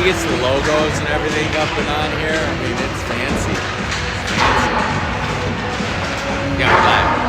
gets the logos and everything up and on here. I mean, it's fancy. Yeah, I'm glad.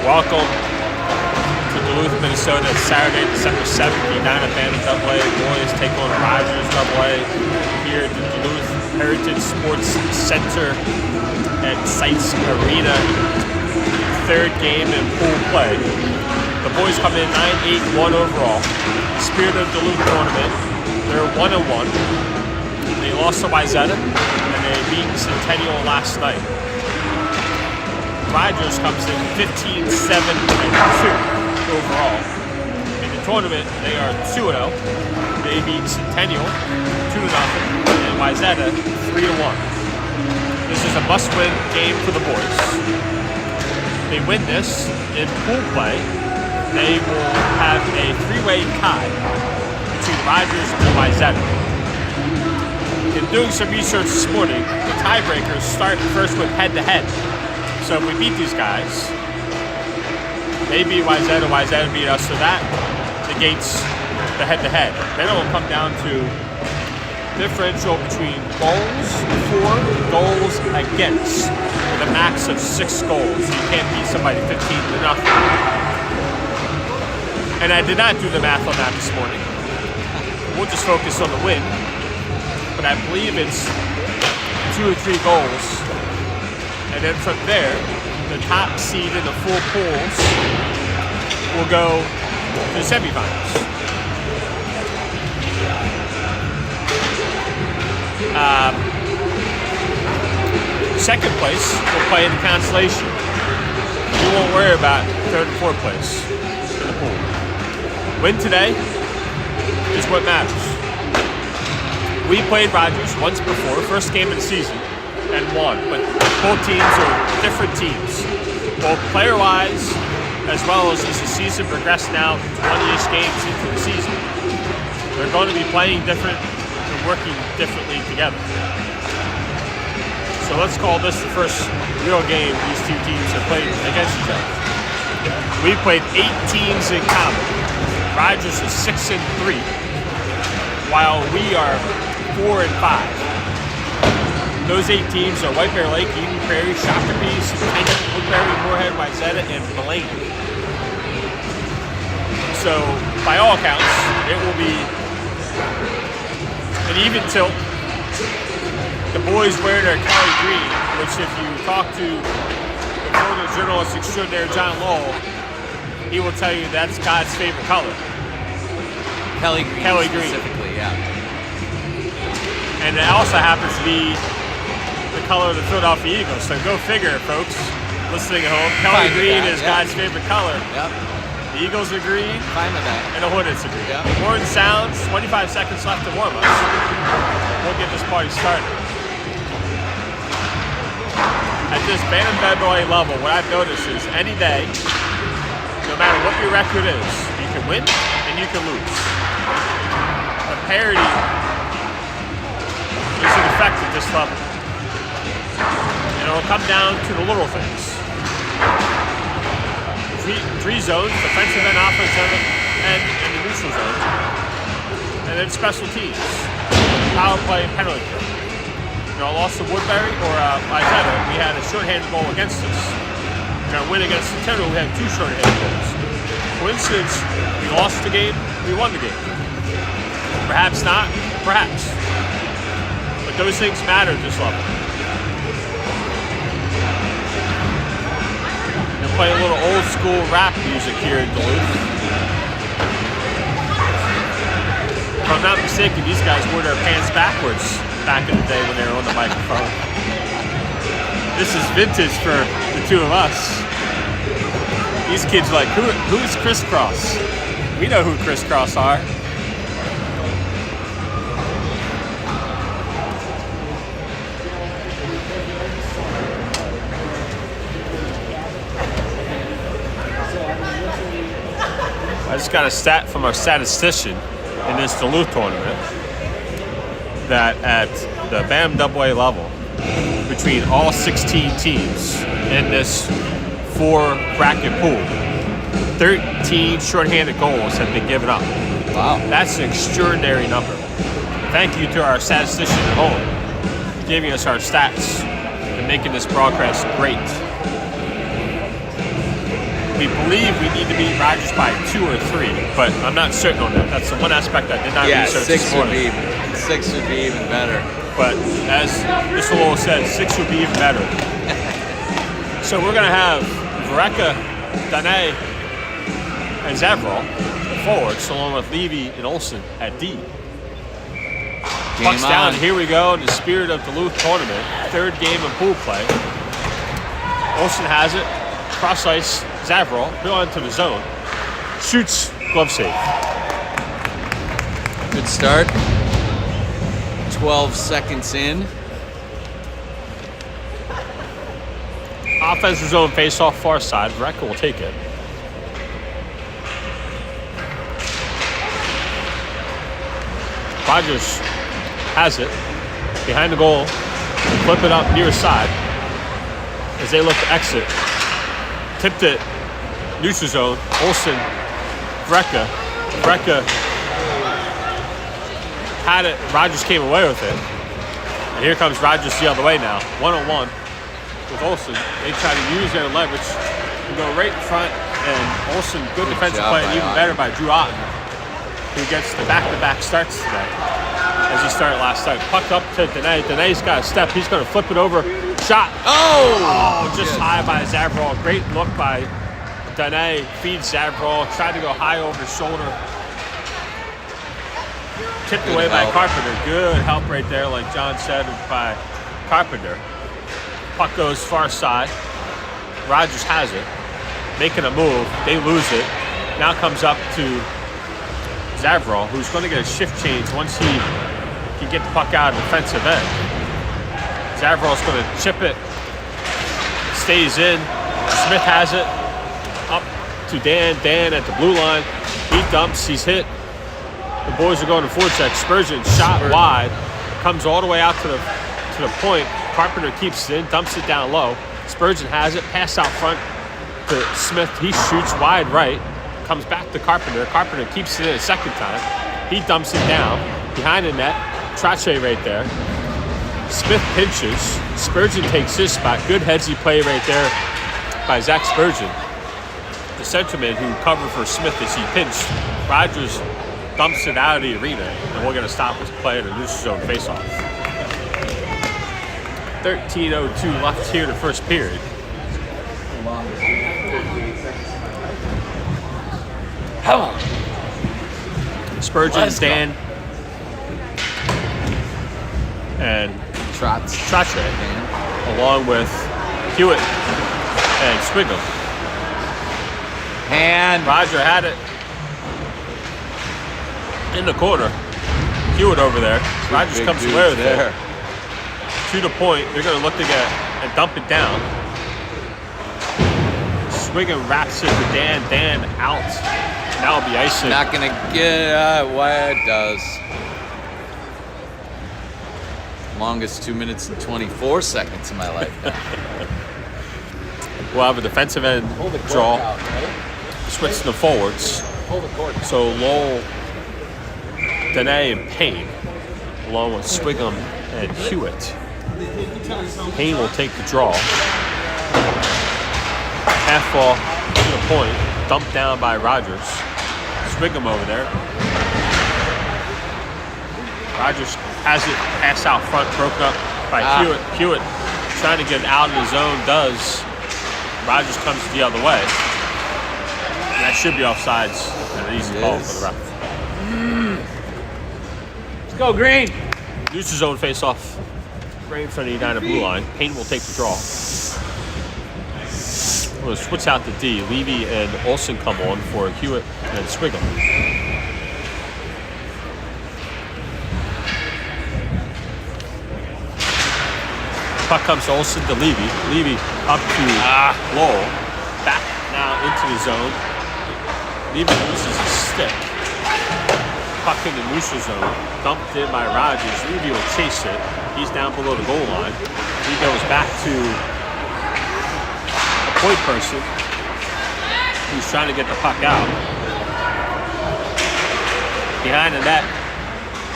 Welcome to Duluth, Minnesota. It's Saturday, December 7th. The Edina Bandits AA boys take on Rogers AA here at the Duluth Heritage Sports Center at Sites Arena. Third game in pool play. The boys come in 9-8-1 overall. Spirit of Duluth tournament. They're 1-1. They lost to Wyzetta and they beat Centennial last night. Rogers comes in 15-7-2 overall. In the tournament, they are 2-0. They beat Centennial 2-0 and Wyzetta 3-1. This is a must-win game for the boys. They win this in pool play, they will have a three-way tie between Rogers and Wyzetta. In doing some research this morning, the tiebreakers start first with head-to-head. So if we beat these guys, they beat Wyzetta, Wyzetta beat us, so that negates the head-to-head. Then it will come down to differential between goals for, goals against, with a max of 6 goals. You can't beat somebody 15-0. And I did not do the math on that this morning. We'll just focus on the win. But I believe it's 2 or 3 goals. And then from there, the top seed in the full pools will go to the semifinals. Second place will play in the consolation. You won't worry about third and fourth place in the pool. Win today is what matters. We played Rogers once before, first game of the season, and won, but both teams are different teams, both player-wise as well as the season progressed now 20-ish games into the season. They're going to be playing different and working differently together. So let's call this the first real game these two teams have played against each other. We played 8 teams in common. Rogers is 6-3, while we are 4-5. Those 8 teams are White Bear Lake, Eden Prairie, Shakopee, Centennial, Woodbury, Moorhead, Wyzetta, and Blaine. So, by all accounts, it will be an even tilt. The boys wear their Kelly green, which if you talk to the photo journalist extraordinaire John Lowell, he will tell you that's God's favorite color. Kelly green specifically, yeah. And it also happens to be the color of the Philadelphia Eagles. So go figure, folks, listening at home. Kelly green is God's favorite color. Yep. The Eagles are green. Fine with that. And the Hornets are green. Yep. Horn sounds, 25 seconds left to warm us. We'll get this party started. At this Bantam Beverly level, what I've noticed is any day, no matter what your record is, you can win and you can lose. The parity is in effect at this level. And it'll come down to the little things. Three zones, defensive and offensive, and in the neutral zone. And then special teams, power play and penalty kill. You know, lost to Woodbury or Wyzetta, we had a shorthanded goal against us. In our win against Centennial, we had 2 shorthanded goals. Coincidence, we lost the game, we won the game. Perhaps not, perhaps. But those things matter at this level. Gonna play a little old school rap music here in Duluth. If I'm not mistaken, these guys wore their pants backwards back in the day when they were on the microphone. This is vintage for the two of us. These kids are like, who's Crisscross? We know who Crisscross are. I just got a stat from our statistician in this Duluth tournament that at the BAM AA level, between all 16 teams in this 4-bracket pool, 13 shorthanded goals have been given up. Wow. That's an extraordinary number. Thank you to our statistician at home for giving us our stats and making this broadcast great. We believe we need to beat Rogers by 2 or 3, but I'm not certain on that. That's the one aspect I did not research this morning. 6 would be even better. But as Mr. Lowell said, 6 would be even better. So we're going to have Vreka, Dane, and Zavrol forwards, along with Levy and Olsen at D. Pucks down. Here we go in the spirit of Duluth tournament. 3rd game of pool play. Olsen has it. Cross ice. Zavrol, go into the zone. Shoots. Glove save. Good start. 12 seconds in. Offensive zone face-off far side. Vreka will take it. Rogers has it. Behind the goal. Flip it up near side. As they look to exit. Tipped it. Neutral zone. Olsen. Vreka. Vreka had it. Rogers came away with it. And here comes Rogers the other way now. 1-on-1 with Olsen. They try to use their leverage and go right in front. And Olsen, good defensive play, and even better by Drew Otten, who gets the back-to-back starts today, as he started last night. Puck up to Dene. Dene's got a step. He's going to flip it over. Shot. Oh, just high by Zavrol. Great look by Dene. Feeds Zavrol. Tried to go high over his shoulder. Tipped away by Carpenter. Good help right there, like John said, by Carpenter. Puck goes far side. Rogers has it. Making a move. They lose it. Now comes up to Zavrol, who's going to get a shift change once he can get the puck out of the defensive end. Zavrol's going to chip it. Stays in. Smith has it. Up to Dan. Dan at the blue line. He dumps. He's hit. The boys are going to forecheck. Spurgeon shot wide. Comes all the way out to the point. Carpenter keeps it in. Dumps it down low. Spurgeon has it. Pass out front to Smith. He shoots wide right. Comes back to Carpenter. Carpenter keeps it in a second time. He dumps it down. Behind the net. Trache right there. Smith pinches. Spurgeon takes his spot. Good headsy play right there by Zach Spurgeon, the centerman who covered for Smith as he pinched. Rogers dumps it out of the arena, and we're going to stop this play in a neutral zone faceoff. 13:02 left here in the first period. Spurgeon, Dan, and Trache, along with Hewitt and Swiggle. And Roger had it in the corner. Hewitt over there. Rogers comes away with it. To the point, they're going to look to get and dump it down. Swiggle wraps it to Dan. Dan out. Now it'll be icing. not going to get what it does. Longest 2 minutes and 24 seconds of my life now. We'll have a defensive end draw. Switch to the forwards. So Lowell, Dene, and Payne, along with Swigum and Hewitt. Payne will take the draw. Half ball to the point. dumped down by Rogers. Swigum over there. Rogers has it passed out front, broke up by Hewitt. Hewitt trying to get out of the zone, does. Rogers comes the other way. And that should be offsides. An easy call for the ref. Let's go, Green. Neutral zone face off right in front of the Edina blue line. Payne will take the draw. We'll switch out the D. Levy and Olsen come on for Hewitt and Swigum. Puck comes to Olsen to Levy. Levy up to Lowell. Back now into the zone. Levy loses his stick. Puck in the neutral zone. Dumped in by Rogers. Levy will chase it. He's down below the goal line. He goes back to a point person who's trying to get the puck out. Behind the net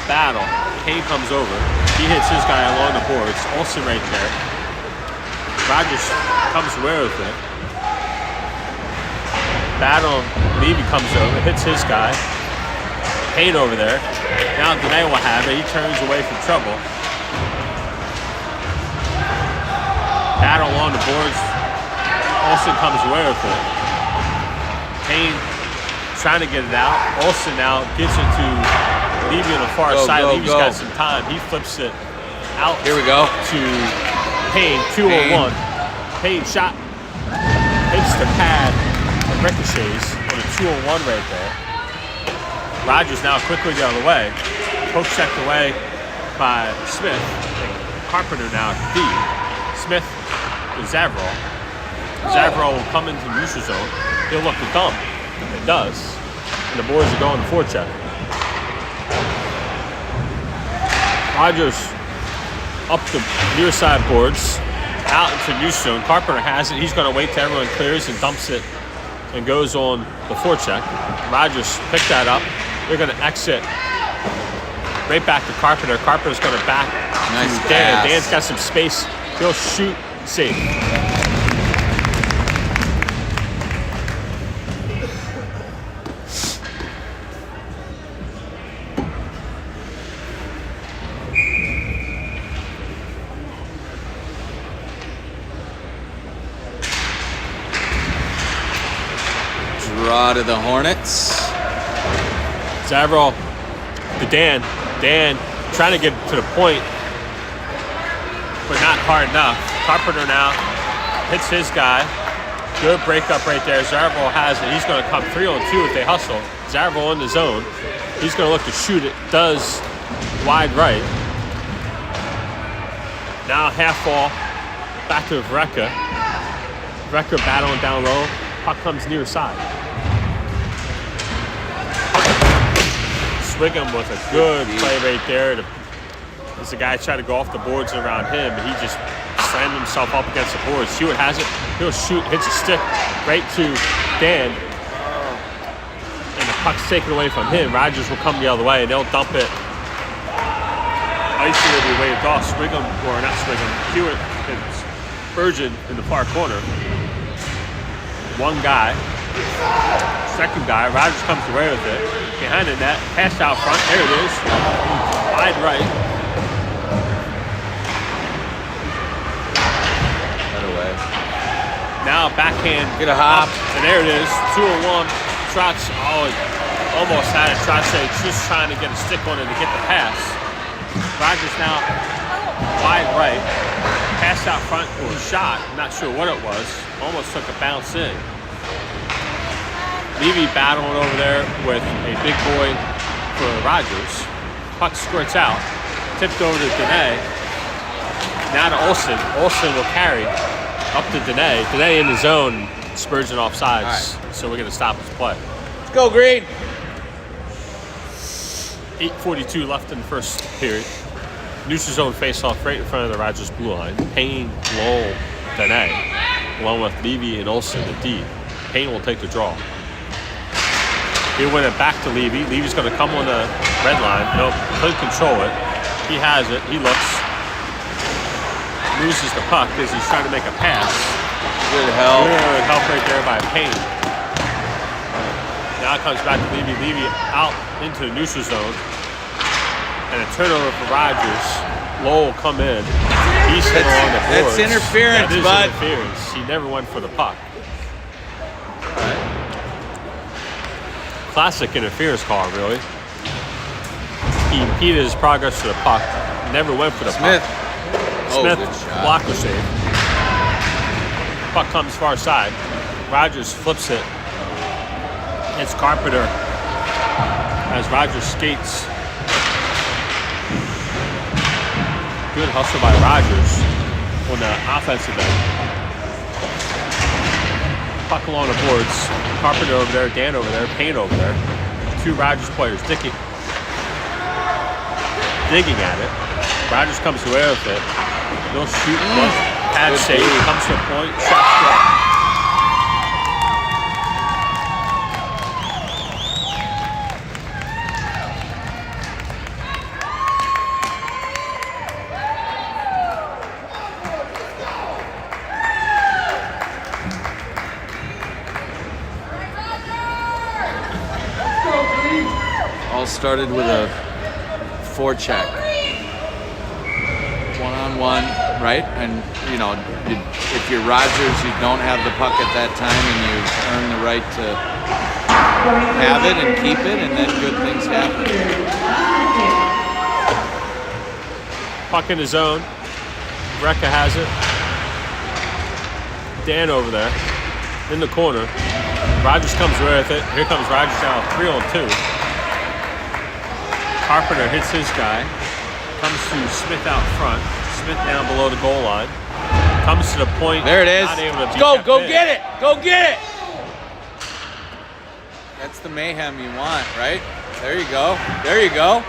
battle, Payne comes over. He hits his guy along the boards. Olsen right there. Rogers comes away with it. Battle, Levy comes over, hits his guy. Payne over there. Now Edina will have it. He turns away from trouble. Battle along the boards. Olsen comes away with it. Payne trying to get it out. Olsen now gives it to Levy on the far side. Levy's got some time. He flips it out. Here we go. To Payne, 2-on-1. Payne shot. Hits the pad and ricochets on a 2-on-1 right there. Rogers now quickly the other way. Poke checked away by Smith. Carpenter now at D. Smith to Zavrol. Zavrol will come into neutral zone. He'll look to dump. It does. And the boys are going to forecheck. Rogers up the near side boards, out into neutral zone. Carpenter has it. He's going to wait till everyone clears and dumps it and goes on the forecheck. Rogers picked that up. They're going to exit right back to Carpenter. Carpenter's going to back to Dan. Dan's got some space. He'll shoot, save. Draw to the Hornets. Zavrol to Dan. Dan trying to get to the point, but not hard enough. Carpenter now hits his guy. Good breakup right there. Zavrol has it. He's going to come 3-on-2 if they hustle. Zavrol in the zone. He's going to look to shoot it. Does wide right. Now half ball back to Vreka. Vreka battling down low. Puck comes near side. Swigum with a good play right there. As the guy tried to go off the boards around him, but he just slammed himself up against the boards. Hewitt has it. He'll shoot, hits a stick right to Dan. And the puck's taken away from him. Rogers will come the other way, and they'll dump it. Icy will be waved off. Swigum, or not Swigum, Hewitt and Spurgeon in the far corner. One guy. Second guy. Rogers comes away with it. Behind the net, pass out front. There it is. Wide right. That away. Now backhand. Get a hop. And there it is. 2-on-1. Trotz. Oh, almost had it. Trotz just trying to get a stick on it to get the pass. Rogers now wide right. Pass out front or shot. Not sure what it was. Almost took a bounce in. Levy battling over there with a big boy for Rogers. Puck squirts out. Tipped over to Edina. Now to Olsen. Olsen will carry up to Edina. Edina in the zone. Spurgeon off sides. Right. So we're going to stop his play. Let's go, Green. 8:42 left in the first period. Neutral zone face-off right in front of the Rogers blue line. Payne, Lowell, Edina, along with Levy and Olsen at D. Payne will take the draw. He'll win it back to Levy. Levy's going to come on the red line. Nope, couldn't control it. He has it. He looks. Loses the puck as he's trying to make a pass. Good help. Good help right there by Payne. Now it comes back to Levy. Levy out into the neutral zone. And a turnover for Rogers. Lowell come in. He's hit along the boards. That's interference, that is bud. interference. He never went for the puck. Classic interference call, really. He impeded his progress to the puck. Never went for the Smith. puck. Oh, Smith good shot. blocker save. Puck comes far side. Rogers flips it. It's Carpenter as Rogers skates. Good hustle by Rogers on the offensive end. Puck along the boards. Carpenter over there, Dan over there, Payne over there. Two Rogers players digging at it. Rogers comes away with it. He'll shoot one. Pad save. Comes to a point. Shot strike. Started with a forecheck, one-on-one, right? And you know, if you're Rogers, you don't have the puck at that time, and you earn the right to have it and keep it, and then good things happen. Puck in the zone. Brecka has it. Dan over there in the corner. Rogers comes away with it. Here comes Rogers now, 3-on-2. Carpenter hits his guy, comes to Smith out front. Smith down below the goal line. Comes to the point. There it is. Not able to Let's beat go, that go pin. get it, go get it. That's the mayhem you want, right? There you go, there you go.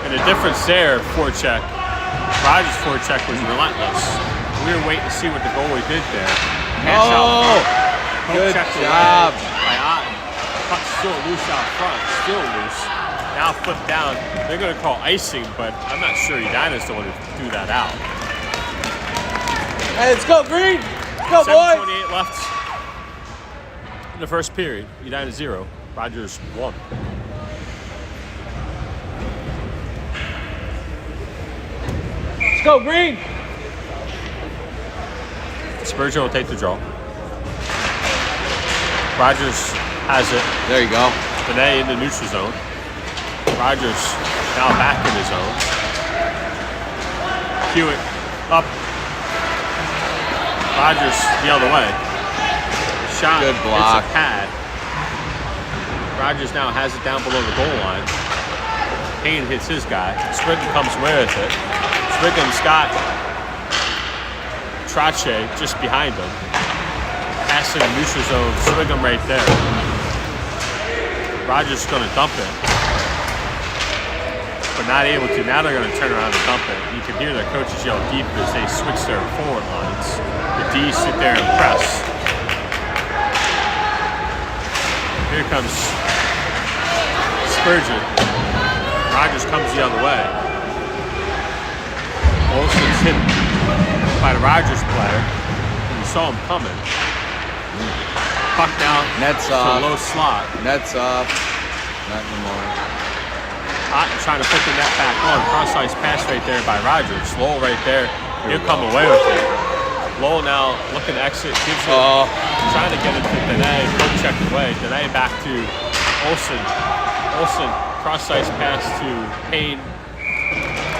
And the difference there, forecheck. Rogers' forecheck was relentless. We were waiting to see what the goalie did there. Pass out front. Good Checked job. by Otten. Puck's still loose out front. Still loose. Now flipped down. They're going to call icing, but I'm not sure Edina's the one to do that out. Hey, let's go, Green. Let's go, boys. 7:28 left in the first period. Edina 0. Rogers 1. Let's go, Green. Spurgeon will take the draw. Rogers has it. There you go. Benet in the neutral zone. Rogers now back in his zone. Hewitt up. Rogers the other way. Shot. Good block. It's a pad. Rogers now has it down below the goal line. Payne hits his guy. Sprigham comes away with it. Sprigham's got Trache just behind him. Pass in the neutral zone, Swiggum right there. Rogers is going to dump it, but not able to. Now they're going to turn around and dump it. You can hear their coaches yell deep as they switch their forward lines. The D's sit there and press. Here comes Spurgeon. Rogers comes the other way. Olsen's hit by the Rogers player, and you saw him coming. Puck down. Nets to off. a low slot. Nets off. Not anymore. Otten trying to put the net back on. Cross-ice pass right there by Rogers. Lowell right there. He'll come away with it. Lowell now looking to exit. Gives it. Trying to get it to Dene. Don't check away. Dene back to Olsen. Olsen cross-ice pass to Payne.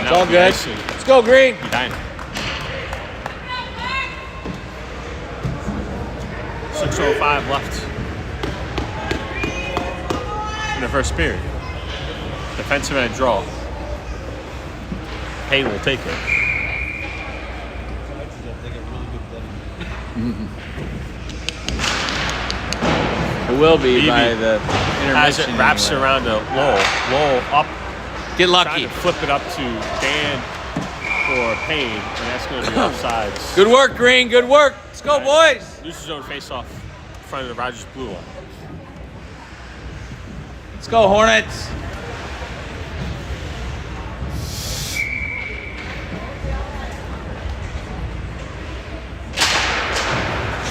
It's all good. Let's go, Green. Edina. 6:05 left in the first period. Defensive end draw. Payne will take it. It will be Beebe by the intermission. As it wraps anyway. around to Lowell. Lowell up. Get Trying lucky. to flip it up to Dan for Payne, and that's going to be offsides. Good work, Green. Good work. Let's go, boys. Neutral zone face-off in front of the Rogers blue line. Let's go, Hornets.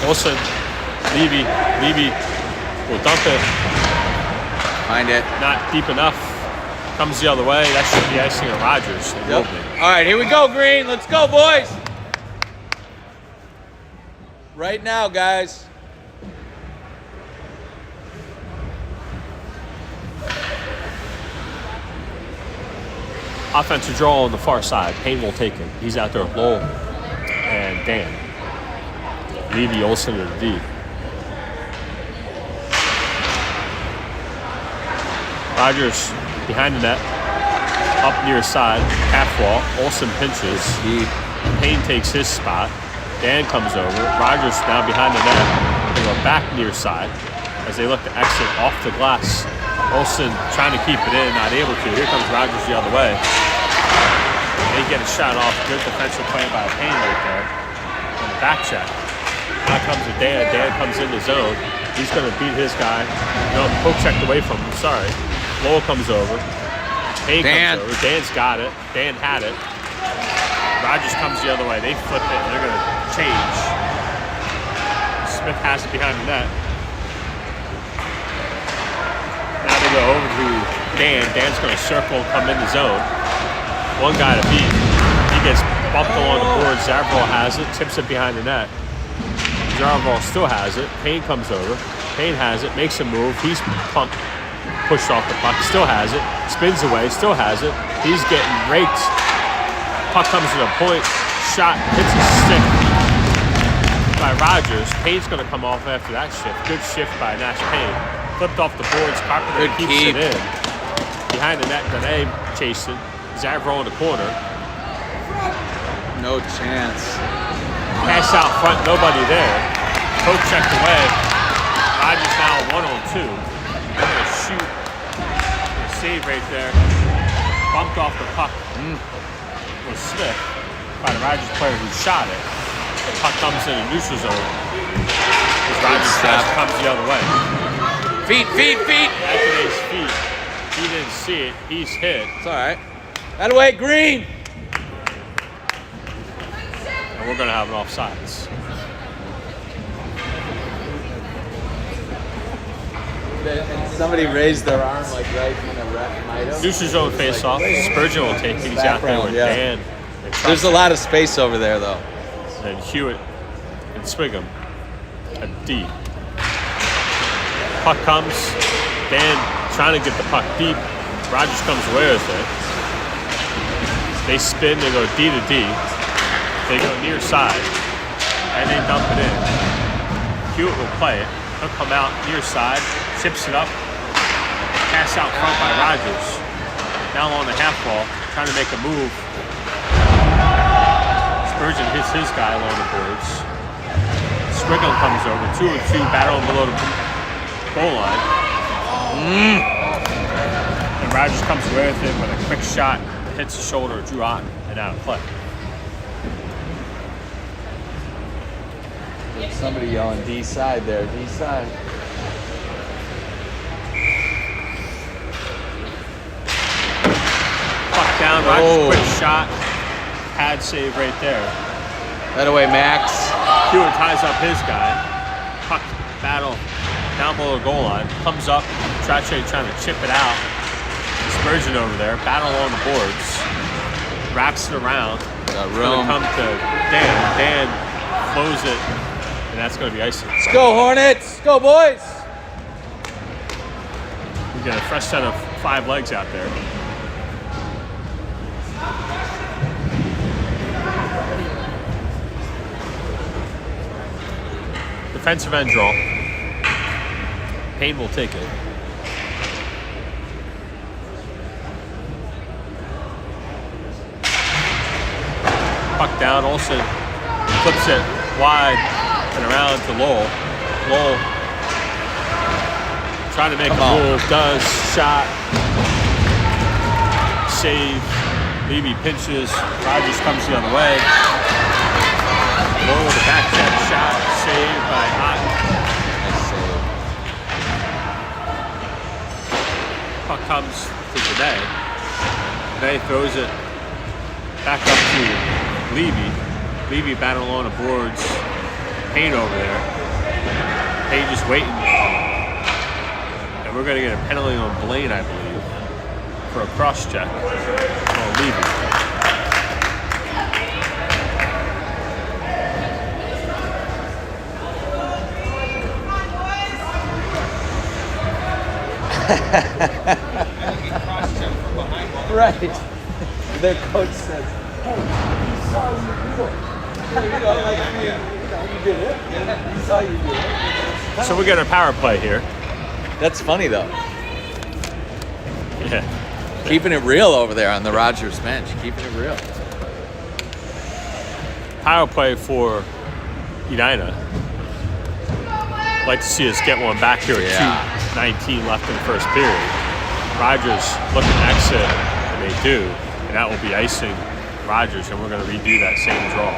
Olsen, Levy will dump it. Find it. Not deep enough. Comes the other way. That should be icing on Rogers. It will be. All right, here we go, Green. Let's go, boys. Right now, guys. Offensive draw on the far side. Payne will take it. He's out there with Lowell and Dan. Levy, Olsen, and D. Rogers behind the net. Up near side. Half wall. Olsen pinches. Payne takes his spot. Dan comes over. Rogers now behind the net. They go back near side as they look to exit off the glass. Olsen trying to keep it in, not able to. Here comes Rogers the other way. They get a shot off. Good defensive play by Payne right there. On the back check. Now comes to Dan. Dan comes in the zone. He's going to beat his guy. No, poke checked away from him. Sorry. Lowell comes over. Payne comes over. Dan's got it. Dan had it. Rogers comes the other way. They flip it, and they're going to change. Smith has it behind the net. Now they go over to Dan. Dan's going to circle and come in the zone. One guy to beat. He gets bumped along the board. Zavarol has it. Tips it behind the net. Zavarol still has it. Payne comes over. Payne has it. Makes a move. He's pumped. Pushed off the puck. Still has it. Spins away. Still has it. He's getting raked. Puck comes to the point. Shot. Hits a stick by Rogers. Payne's going to come off after that shift. Good shift by Nash Payne. Flipped off the boards. Carpenter keeps it in. Behind the net, Grenade chasing. Zavarol in the corner. No chance. Pass out front, nobody there. Poke checked away. Rogers now 1-on-2. They're going to shoot. Save right there. Bumped off the puck was Smith by the Rogers player who shot it. The puck comes in a neutral zone. As Rogers comes the other way. Feet. Anthony's feet. He didn't see it. He's hit. It's all right. That way, Green. And we're going to have an offsides. And somebody raised their arm like right when a ref might have. Neutral zone face-off. Spurgeon will take it. He's out there with Dan. There's a lot of space over there, though. And Hewitt and Swigum at D. Puck comes. Dan trying to get the puck deep. Rogers comes away with it. They spin. They go D to D. They go near side. And they dump it in. Hewitt will play it. He'll come out near side. Chips it up. Pass out front by Rogers. Now on the half ball. Trying to make a move. Spurgeon hits his guy along the boards. Swigum comes over. 2-2. Battling below the goal line. And Rogers comes away with it with a quick shot. Hits the shoulder of Drew Otten and out of play. There's somebody yelling D side there. D side. Puck down. Rogers quick shot. Pad save right there. That away, Max. Hewitt ties up his guy. Puck battle down below the goal line. Comes up. Trachet trying to chip it out. Spurgeon over there. Battle on the boards. Wraps it around. Got room. Come to Dan. Dan flows it. And that's going to be icing. Let's go, Hornets. Let's go, boys. We got a fresh set of 5 legs out there. Defensive end draw. Payne will take it. Puck down. Olsen flips it wide and around to Lowell. Lowell trying to make a move. Does. Shot. Save. Levy pinches. Rogers comes the other way. Lowell with a back check shot. Saved by Otten. Nice save. Puck comes to Today. Today throws it back up to Levy. Levy battle on the boards. Payne over there. Page is waiting. And we're going to get a penalty on Blaine, I believe, for a cross check. Oh, leaving. Right. Their coach says, "Hey, he saw you do it. You did it. He saw you do it." So we got a power play here. That's funny though. Yeah. Keeping it real over there on the Rogers bench. Keeping it real. Power play for Edina. Like to see us get one back here at 2:19 left in the first period. Rogers looking to exit, and they do, and that will be icing Rogers, and we're going to redo that same draw.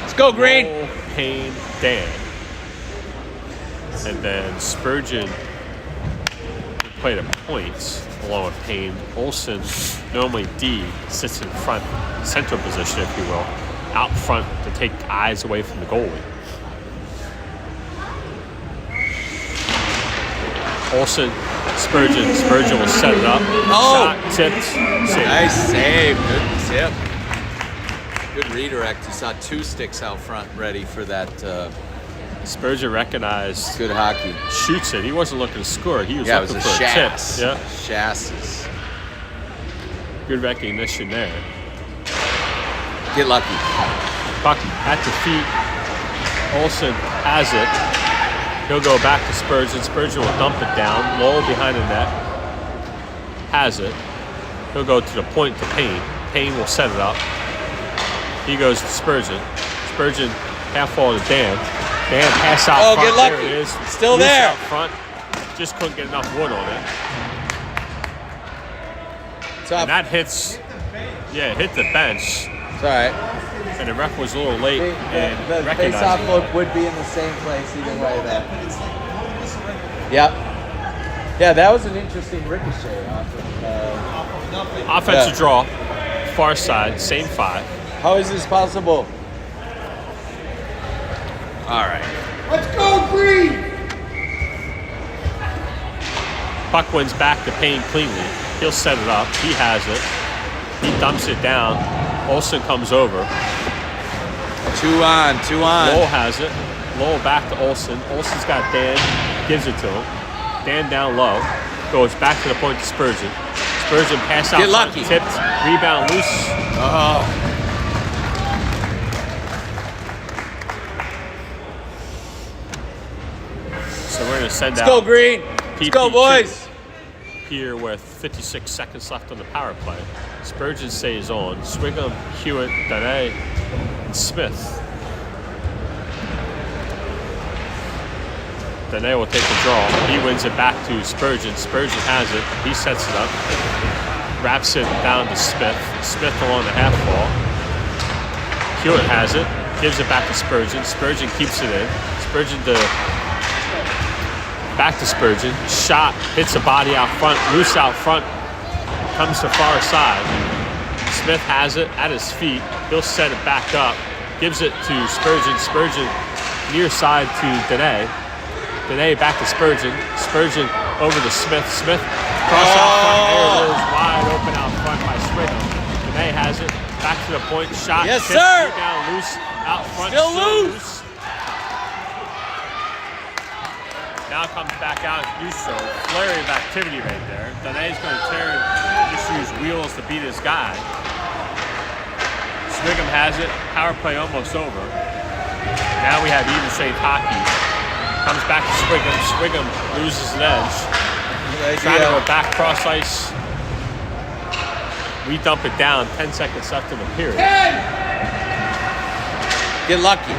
Let's go, Green. Roll, Payne, Dan. And then Spurgeon played at points along with Payne. Olsen, normally D, sits in front, central position, if you will, out front to take eyes away from the goalie. Olsen, Spurgeon will set it up. Oh! Shot, tipped, save. Nice save. Good tip. Good redirect. You saw two sticks out front ready for that. Spurgeon recognized. Good hockey. Shoots it. He wasn't looking to score. He was Yeah, it looking was for a a tip. shass. Yeah. Shasses. Good recognition there. Get lucky. Puck at the feet. Olsen has it. He'll go back to Spurgeon. Spurgeon will dump it down. Lowell behind the net. Has it. He'll go to the point to Payne. Payne will set it up. He goes to Spurgeon. Spurgeon half wall to Dan. Dan pass out front. Get lucky. There it is. Still Loose there. out front. Just couldn't get enough wood on it. Tough. And that hits, hit the bench. It's all right. And the ref was a little late in The recognizing face-off it. look would be in the same place either way. Then. Yep. Yeah, that was an interesting ricochet off of. Offensive draw, far side, same 5. How is this possible? All right. Let's go, Green! Puck wins back to Payne cleanly. He'll set it up. He has it. He dumps it down. Olsen comes over. 2 on. Lowell has it. Lowell back to Olsen. Olsen's got Dan. Gives it to him. Dan down low. Goes back to the point to Spurgeon. Spurgeon pass out. Get lucky. Tipped. Rebound loose. Oh. So we're going to send Let's out go, Green. Let's go, boys. here with 56 seconds left on the power play. Spurgeon stays on. Swigum, Hewitt, Dene, and Smith. Dene will take the draw. He wins it back to Spurgeon. Spurgeon has it. He sets it up. Wraps it down to Smith. Smith along the half wall. Hewitt has it. Gives it back to Spurgeon. Spurgeon keeps it in. Spurgeon to back to Spurgeon. Shot, hits a body out front, loose out front, comes to far side. Smith has it at his feet. He'll set it back up, gives it to Spurgeon. Spurgeon near side to Dene. Dene back to Spurgeon. Spurgeon over to Smith. Smith cross out front. There it is, wide open out front by Swigum. Dene has it. Back to the point. Shot. Yes, tip, sir. Down loose out front. Still loose. Now comes back out to do so. Flurry of activity right there. Dane's going to tear it, just use wheels to beat his guy. Swigum has it. Power play almost over. Now we have even strength hockey. Comes back to Swigum. Swigum loses an edge. Trying to go back cross ice. We dump it down. 10 seconds left in the period. Get lucky.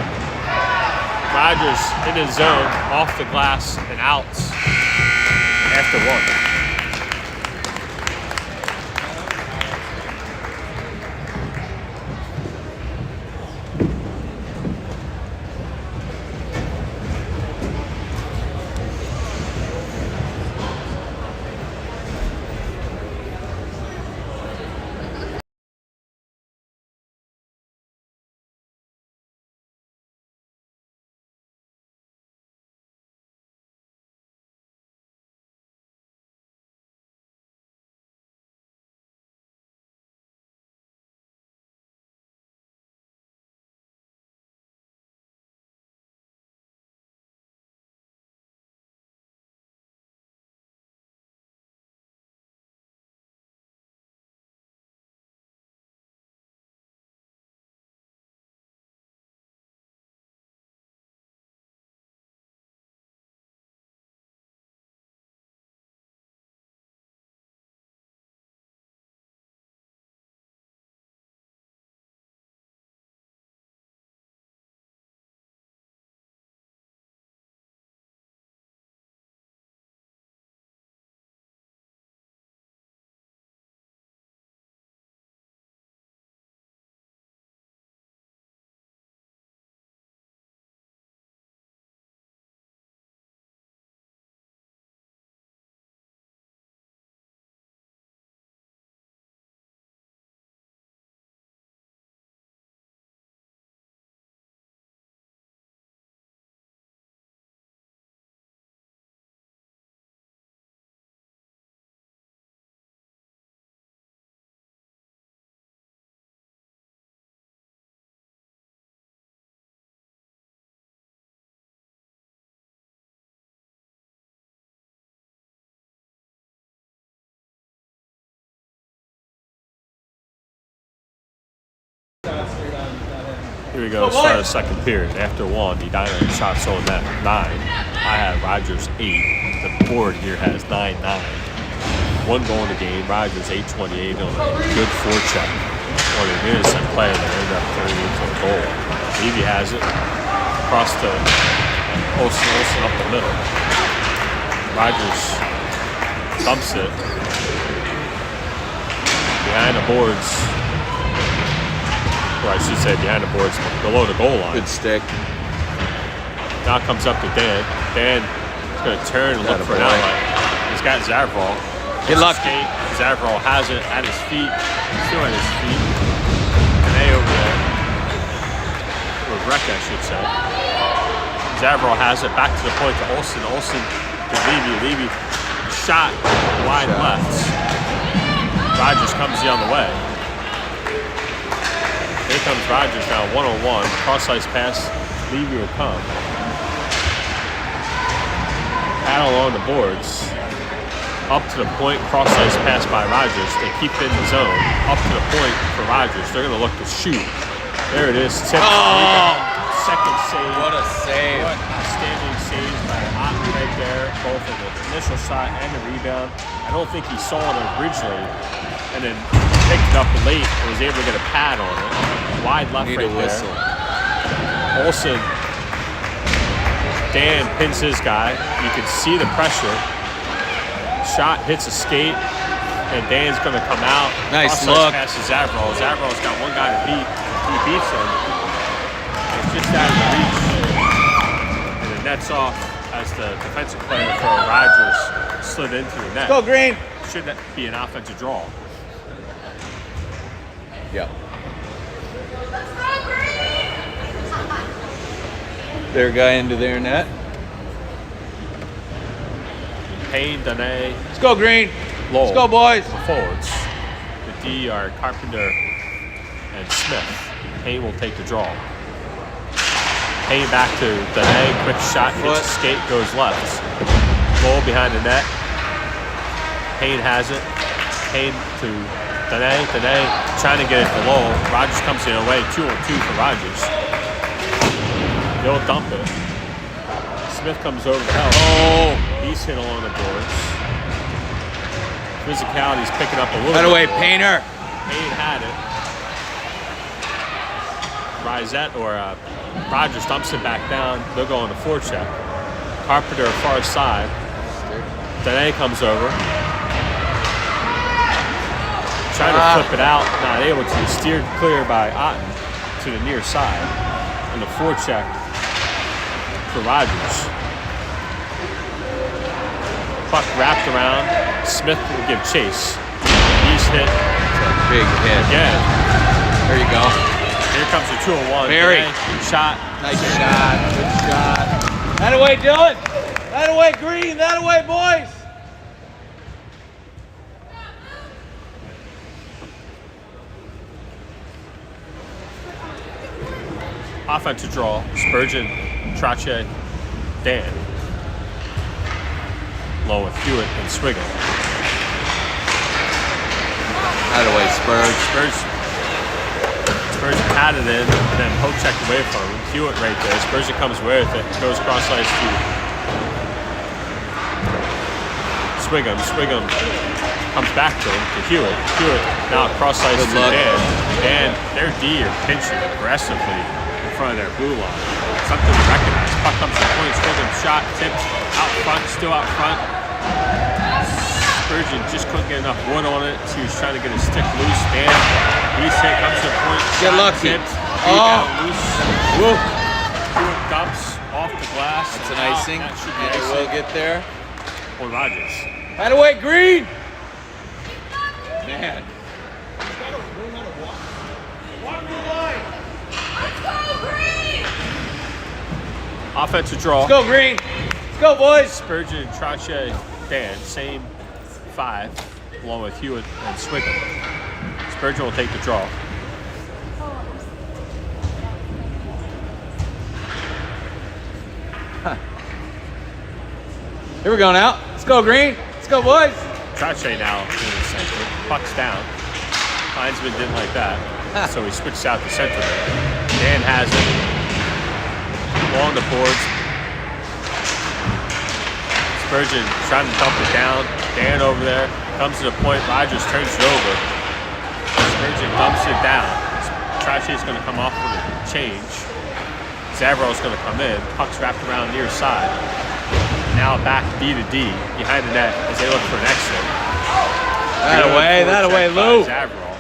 Rogers in his zone, off the glass and out after 1. Here we go, start of the second period. After 1, Edina shots on that 9. I have Rogers 8. The board here has 9-9. 1 goal in the game. Rogers 8-28 on a good forecheck. On an innocent play that ended up turning into a goal. Levy has it. Across to Olsen up the middle. Rogers dumps it. Behind the boards. Or I should say behind the boards, below the goal line. Good stick. Now comes up to Dan. Dan is going to turn and look for an outlet. He's got Zavrol. Get lucky. Zavrol has it at his feet. Still at his feet. And they over there. Or Breck, I should say. Zavrol has it back to the point to Olsen. Olsen to Levy. Levy shot wide left. Rogers comes the other way. Here comes Rogers now, 1-on-1. Cross-ice pass, Levy will come. Paddle along the boards. Up to the point, cross-ice pass by Rogers. They keep it in the zone. Up to the point for Rogers. They're going to look to shoot. There it is. Tip. Oh! Second save. What a save. What outstanding saves by Otten right there. Both in the initial shot and the rebound. I don't think he saw it originally. And then picked it up late and was able to get a pad on it. Wide left Need right a whistle. there. Olsen, Dan pins his guy. You can see the pressure. Shot hits a skate, and Dan's going to come out. Nice Cross-ice look. pass to Zavrol. Zavrol's got one guy to beat. He beats him. It's just out of reach. And it nets off as the defensive player for Rogers slid into the net. Go green. Should that be an offensive draw? Yep. Their guy into their net. Payne, Dene, Let's go green. Lowell. Let's go boys. The forwards. The D are Carpenter and Smith. Payne will take the draw. Payne back to Dene. Quick shot, hits the skate, goes left. Lowell behind the net. Payne has it. Payne to Dene. Dene trying to get it to Lowell. Rogers comes the other way. 2-on-2 for Rogers. They'll dump it. Smith comes over to help. Oh, he's hit along the boards. Physicality's picking up a little By the bit. way, Painter. Payne had it. Risette or Rogers dumps it back down. They'll go on the forecheck. Carpenter far side. Dene comes over. Trying to flip it out. Not able to. Steered clear by Otten to the near side. And the forecheck for Rogers. Puck wrapped around. Smith will give chase. He's hit. Big hit. Again. There you go. Here comes the 2-on-1. Barry. Shot. Nice shot. Good shot. That away, Dylan. That away, green. That away, boys. Offensive draw. Spurgeon, Trache, Dan. Low with Hewitt and Swiggle. That away, Spurge. Spurgeon had it in, and then poke checked away from him. Hewitt right there. Spurgeon comes away with it. Goes cross ice to Swiggle. Swiggle comes back to him, to Hewitt. Hewitt now cross ice to Dan. Dan, their D are pinching aggressively in front of their blue line. Something to recognize. Puck comes to the point. Swiggle shot, tips out front, still out front. Spurgeon just couldn't get enough wood on it. He was trying to get his stick loose. Dan, he's hit, comes to the point. Get shot, lucky. Tipped, loose. Woo. Hewitt dumps off the glass. That's and an out. icing. That should be Maybe icing we'll get there. on Rogers. That away, green. Man. Offensive draw. Let's go green. Let's go, boys. Spurgeon, Trache, Dan, same 5, along with Hewitt and Swiggle. Spurgeon will take the draw. Here we go now. Let's go green. Let's go, boys. Trache now in the center. Puck's down. Heinzman didn't like that, so he switched out the center there. Dan has it. Along the boards. Spurgeon trying to dump it down. Dan over there. Comes to the point. Rogers turns it over. Spurgeon dumps it down. Trashy's going to come off with a change. Zavral's going to come in. Puck's wrapped around near side. Now back D to D behind the net as they look for an exit. That away, Lou. Zavral.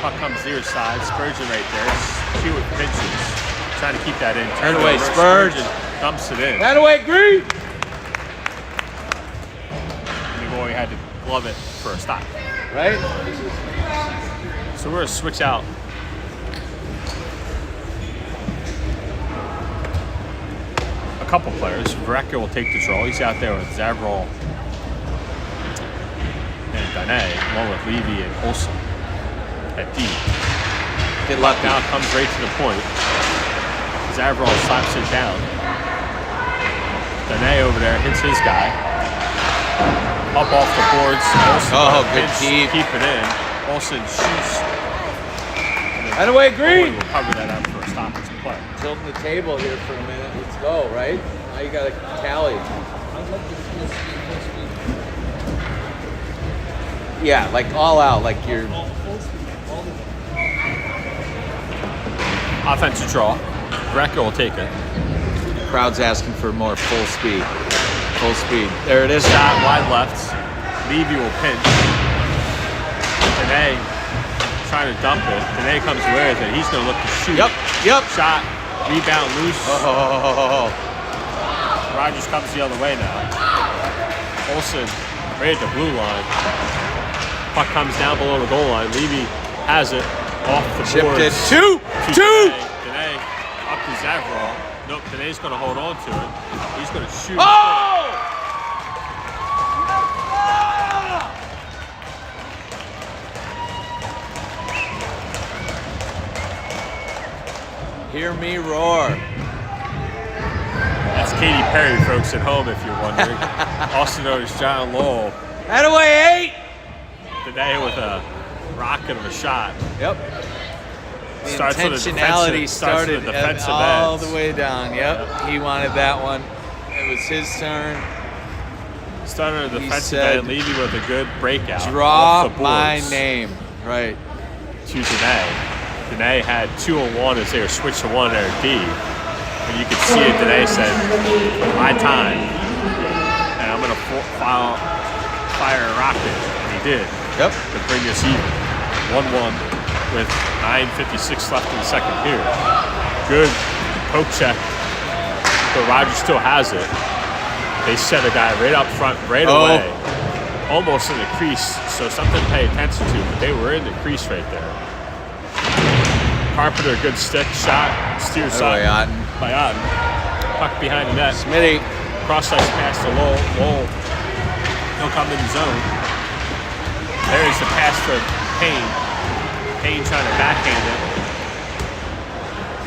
Puck comes near side. Spurgeon right there. Two with pitches. Trying to keep that in. Turn away, Spurgeon. Dumps it in. That away, Green. Boy had to glove it for a stop. Right? So we're going to switch out. A couple players. Varecka will take the draw. He's out there with Zavral and Dane, along with Levy and Olsen at D. Get lucky. Now comes right to the point. Zavral slaps it down. Dane over there hits his guy. Up off the boards. Olsen good keep. Keep it in. Olsen shoots. That away, Green. We'll cover that up for a stoppage play. Tilting the table here for a minute. Let's go, right? Now you got to tally. Yeah, like all out, like you're... Offensive draw. Varecka will take it. Crowd's asking for more full speed. Full speed. There it is. Shot wide left. Levy will pinch. Dene trying to dump it. Dene comes with it. He's going to look to shoot. Yep. Shot. Rebound loose. Oh. Rogers comes the other way now. Olsen right at the blue line. Puck comes down below the goal line. Levy has it off the Chipped boards. it. Two. Dene up to Zavral. Nope, Dene's going to hold on to it. He's going to shoot. Oh! Hear me roar. That's Katy Perry, folks at home, if you're wondering. Also known as John Lowell. That away, 8. Today with a rocket of a shot. Yep. The Starts with a intentionality started started defensive all ends. the way down. Yep. He wanted that one. It was his turn. Started a He defensive said, end, leaving with a good breakout. Draw off the my boards name. Right. To Dene. Dene had 2-on-1 as they were switched to 1 there at D. And you could see it. Dene said, my time. And I'm going to fire a rocket. And he did. Yep. To bring us even. 1-1 with 9:56 left in the second period. Good poke check. But Rogers still has it. They set a guy right up front right away. Almost in the crease. So something to pay attention to. But they were in the crease right there. Carpenter, good stick shot. Steers side by Otten. Puck behind the net. Smitty. Cross-ice pass to Lowell. Lowell. He'll come in the zone. There's the pass to Payne. Payne trying to backhand it.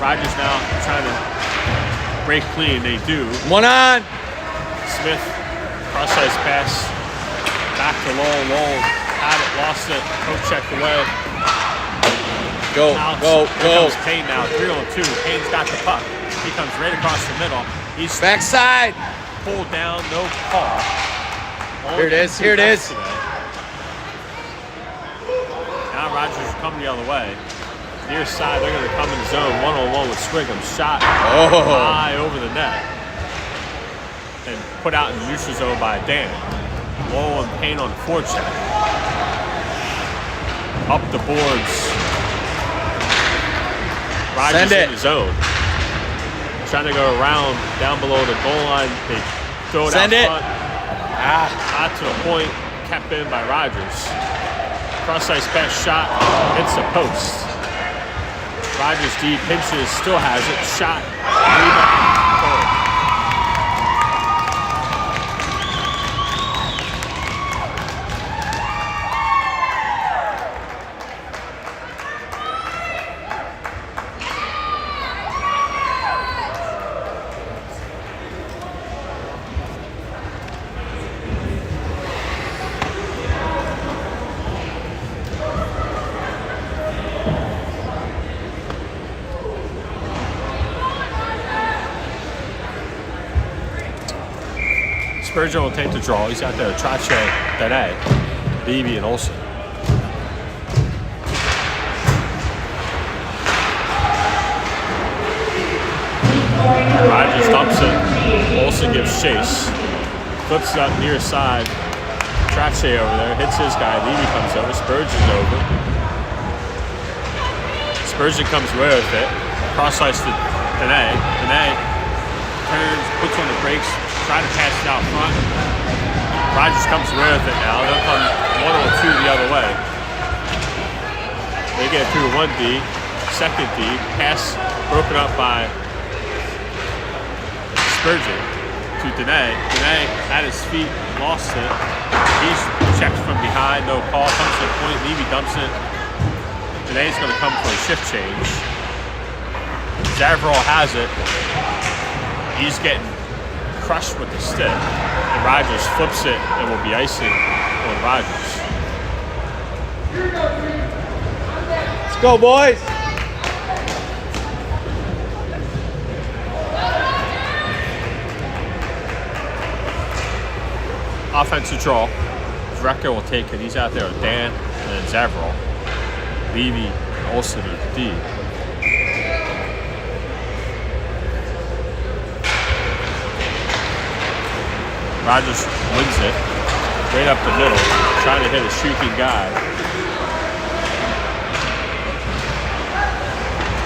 Rogers now trying to break clean. They do. 1 on. Smith. Cross-ice pass. Back to Lowell. Lowell had it, lost it. Poke checked away. Go. Here comes Payne now, 3-on-2. Payne's got the puck. He comes right across the middle. He's Backside. pulled down, no call. Here it is. Here it is. Now Rogers is coming the other way. Near side, they're going to come in the zone. 1-on-1 with Swigum. Shot high over the net. And put out in the neutral zone by Dan. Lowell and Payne on the forecheck. Up the boards. Rogers in the zone. Trying to go around down below the goal line. They throw it out front. Out to the point. Kept in by Rogers. Cross-ice pass shot. Hits the post. Rogers D pinches. Still has it. Shot. Rebound. Goal. Spurgeon will take the draw. He's out there with Trache, Edina, Levy, and Olsen. Rogers dumps it. Olsen gives chase. Flips it up near side. Trache over there. Hits his guy. Levy comes over. Spurgeon's over. Spurgeon comes away with it. Cross ice to Edina. Edina turns, puts on the brakes, try to pass it out front. Rogers comes away with it now. They'll come 1 or 2 the other way. They get through 1D, second D, pass broken up by Spurgeon to Edina. Edina at his feet, lost it. He's checked from behind, no call, comes to the point, Levy dumps it. Edina's going to come for a shift change. Zavarol has it. He's getting crushed with the stick. And Rogers flips it and will be icing on Rogers. Let's go, boys. Offensive draw. Vrecker will take it. He's out there with Dan and then Zavarol. Levy, Olsen, and D. Rogers wins it. Right up the middle. Trying to hit a shrieking guy.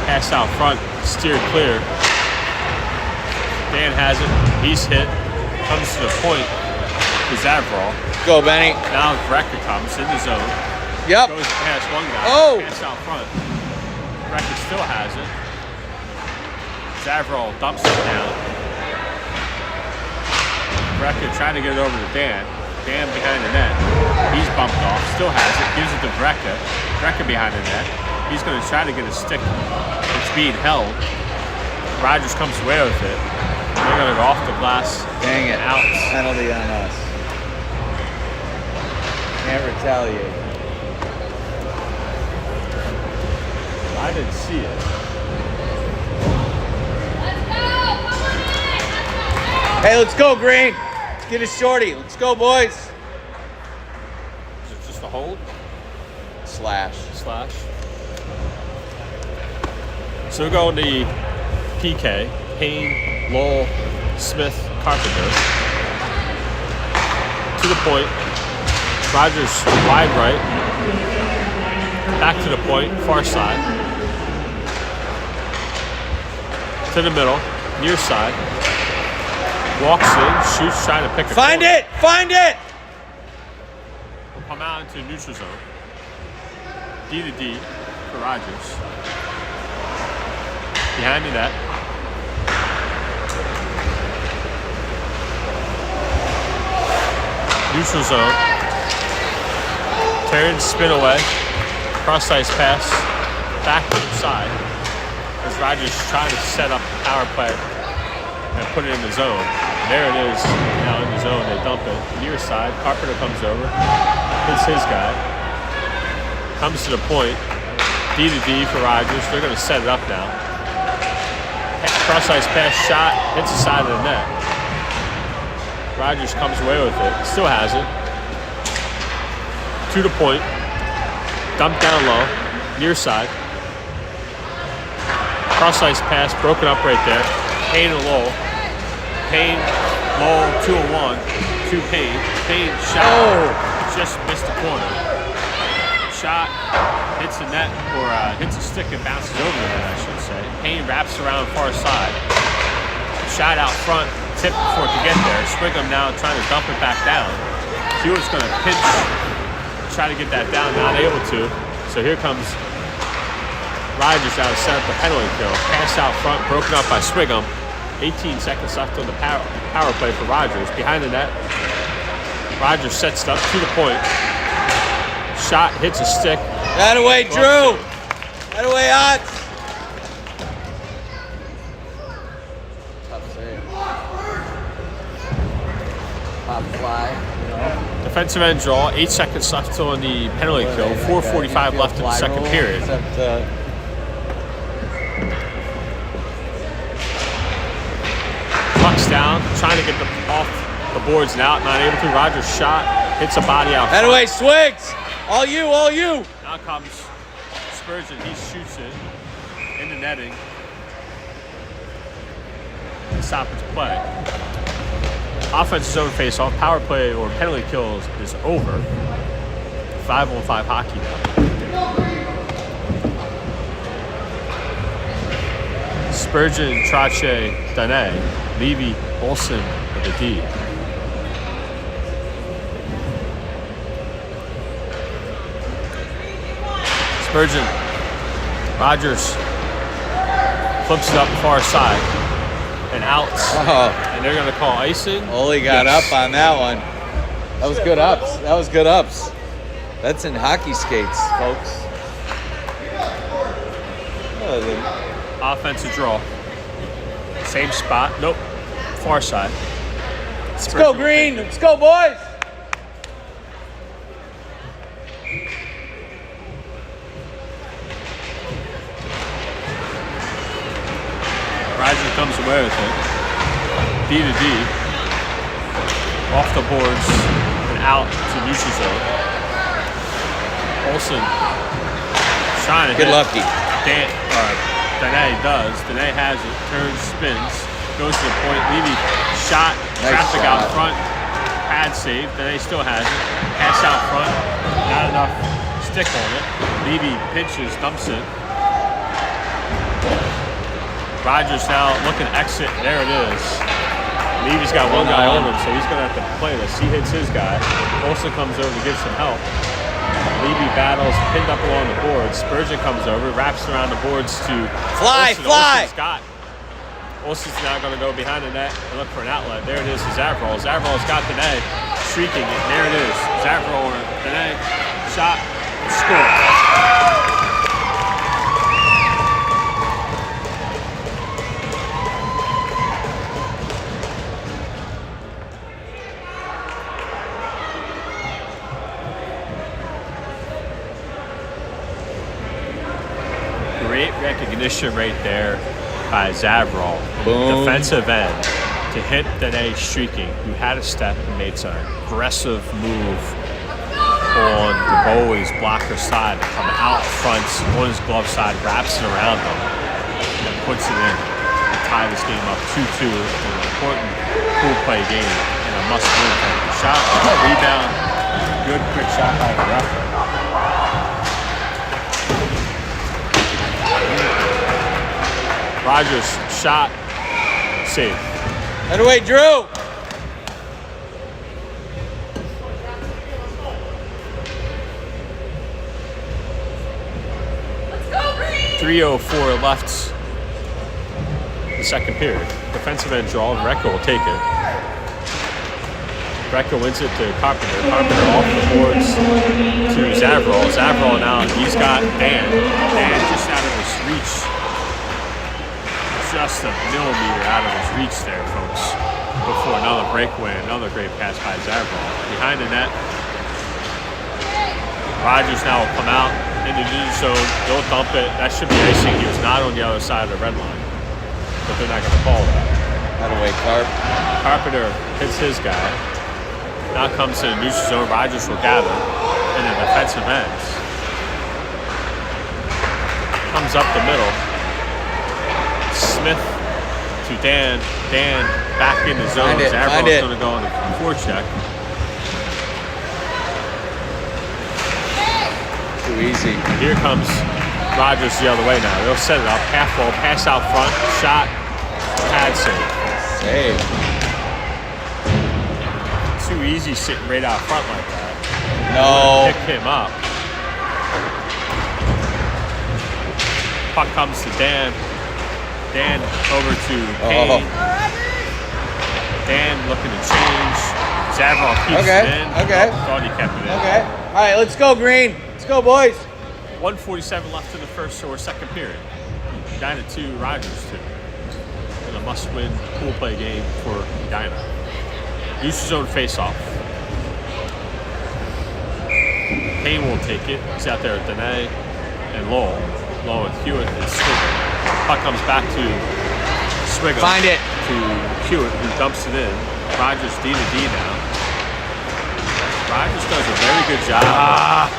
Pass out front. Steered clear. Dan has it. He's hit. Comes to the point. To Zavarol. Go, Benny. Now Vrecker comes in the zone. Yep. Goes past one guy. Oh. Pass out front. Vrecker still has it. Zavarol dumps it down. Vrecker trying to get it over to Dan. Dan behind the net. He's bumped off. Still has it. Gives it to Vrecker. Vrecker behind the net. He's going to try to get a stick. It's being held. Rogers comes away with it. They're going to go off the glass. Dang it. Out. Penalty on us. Can't retaliate. I didn't see it. Hey, let's go, Green. Let's get a shorty. Let's go, boys. Is it just a hold? Slash. Slash. So we're going to PK. Payne, Lowell, Smith, Carpenter. To the point. Rogers wide right. Back to the point. Far side. To the middle. Near side. Walks in. Shoots. Trying to pick a Find corner. it! Find it! Will come out into neutral zone. D to D for Rogers. Behind the net. Neutral zone. Turn, spin away. Cross ice pass. Back to the side. As Rogers trying to set up the power play and put it in the zone. There it is. Now in the zone. They dump it. Near side. Carpenter comes over. Hits his guy. Comes to the point. D to D for Rogers. They're going to set it up now. Cross ice pass shot. Hits the side of the net. Rogers comes away with it. Still has it. To the point. Dumped down low. Near side. Cross ice pass. Broken up right there. Payne and Lowell. Payne, Lowell, 2-1. To Payne. Payne shot. Oh. Just missed the corner. Shot. Hits the net. Or hits a stick and bounces over the net, I should say. Payne wraps around far side. Shot out front. Tip before it could get there. Swigham now trying to dump it back down. Hewitt's going to pinch, try to get that down, not able to. So here comes Rogers now to set up the penalty kill. Pass out front, broken up by Swigham. 18 seconds left on the power play for Rogers. Behind the net, Rogers sets it up to the point. Shot hits a stick. That away, Drew. That away, Odds. Tough save. Pop fly. Defensive end draw, 8 seconds left on the penalty kill, 4:45 left in the second period. Except, Puck's down, trying to get the off The board's out, not able to. Rogers shot, hits a body out. That way, Swigs. All you, all you. Now comes Spurgeon. He shoots it in the netting. Stoppage play. Offensive zone face-off, power play or penalty kills is over. 5-on-5 hockey now. Spurgeon, Trache, Dane, Levy, Olsen with the D. Spurgeon, Rogers flips it up far side and out. Oh, And they're going to call icing. Ole got Yes. up on that one. That was good ups. That was good ups. That's in hockey skates, folks. Offensive draw. Same spot. Nope. Far side. Let's go, Green. Let's go, boys. Ryzen comes away with it. D to D. Off the boards and out to neutral zone. Olsen trying to Get hit. lucky. Dene does. Dene has it. Turns, spins. Goes to the point. Levy shot. Nice Traffic shot. out front. Pad save. Dene still has it. Pass out front. Not enough stick on it. Levy pitches, dumps it. Rogers now looking to exit. There it is. Levy's got one guy on him, so he's going to have to play this. He hits his guy. Olsen comes over to give some help. Levy battles, pinned up along the boards. Spurgeon comes over, wraps around the boards to Fly, Olsen. fly! Olsen's now going to go behind the net and look for an outlet. There it is to Zavrol. Zavrol's got Dene streaking it. There it is. Zavrol and Dene shot, score. Great recognition right there by Zavrol. Boom. Defensive end to hit Dene streaking, who had a step and made some aggressive move on the goalie's blocker side to come out front on his glove side, wraps it around him, and puts it in to tie this game up 2-2 in an important pool play game and a must-win shot, rebound, good quick shot by the ref. Rogers shot, save. That away, Drew. 3:04 left the second period. Defensive end draw, and Recco will take it. Recco wins it to Carpenter. Carpenter off the boards to Zavrol. Zavrol now, he's got Dan. Dan just out of his reach. Just a millimeter out of his reach there, folks. Before another breakaway, another great pass by Zavrol. Behind the net. Rogers now will come out into the zone. They'll dump it. That should be icing. He was not on the other side of the red line. But they're not going to call that. That away, Carp. Carpenter hits his guy. Now comes to the neutral zone. Rogers will gather. And the defensive ends. Comes up the middle. Smith to Dan. Dan back in the zone. Zavrol's going to go on the forecheck. Too easy. Here comes Rogers the other way now. They'll set it up. Half ball, pass out front, shot, pad save. Save. Too easy sitting right out front like that. No. Pick him up. Puck comes to Dan. Dan over to Payne. Dan looking to change. Zavrol keeps it in. Okay. Thought he kept it in. Okay. All right, let's go, Green. Let's go, boys. 1:47 left in the first or second period. Edina 2, Rogers 2. In a must-win pool play game for Edina. Neutral zone face-off. Payne will take it. He's out there with Dene and Lowell. Lowell with Hewitt and Swiggle. Puck comes back to Swiggle. Find it. To Hewitt, who dumps it in. Rogers D to D now. Rogers does a very good job.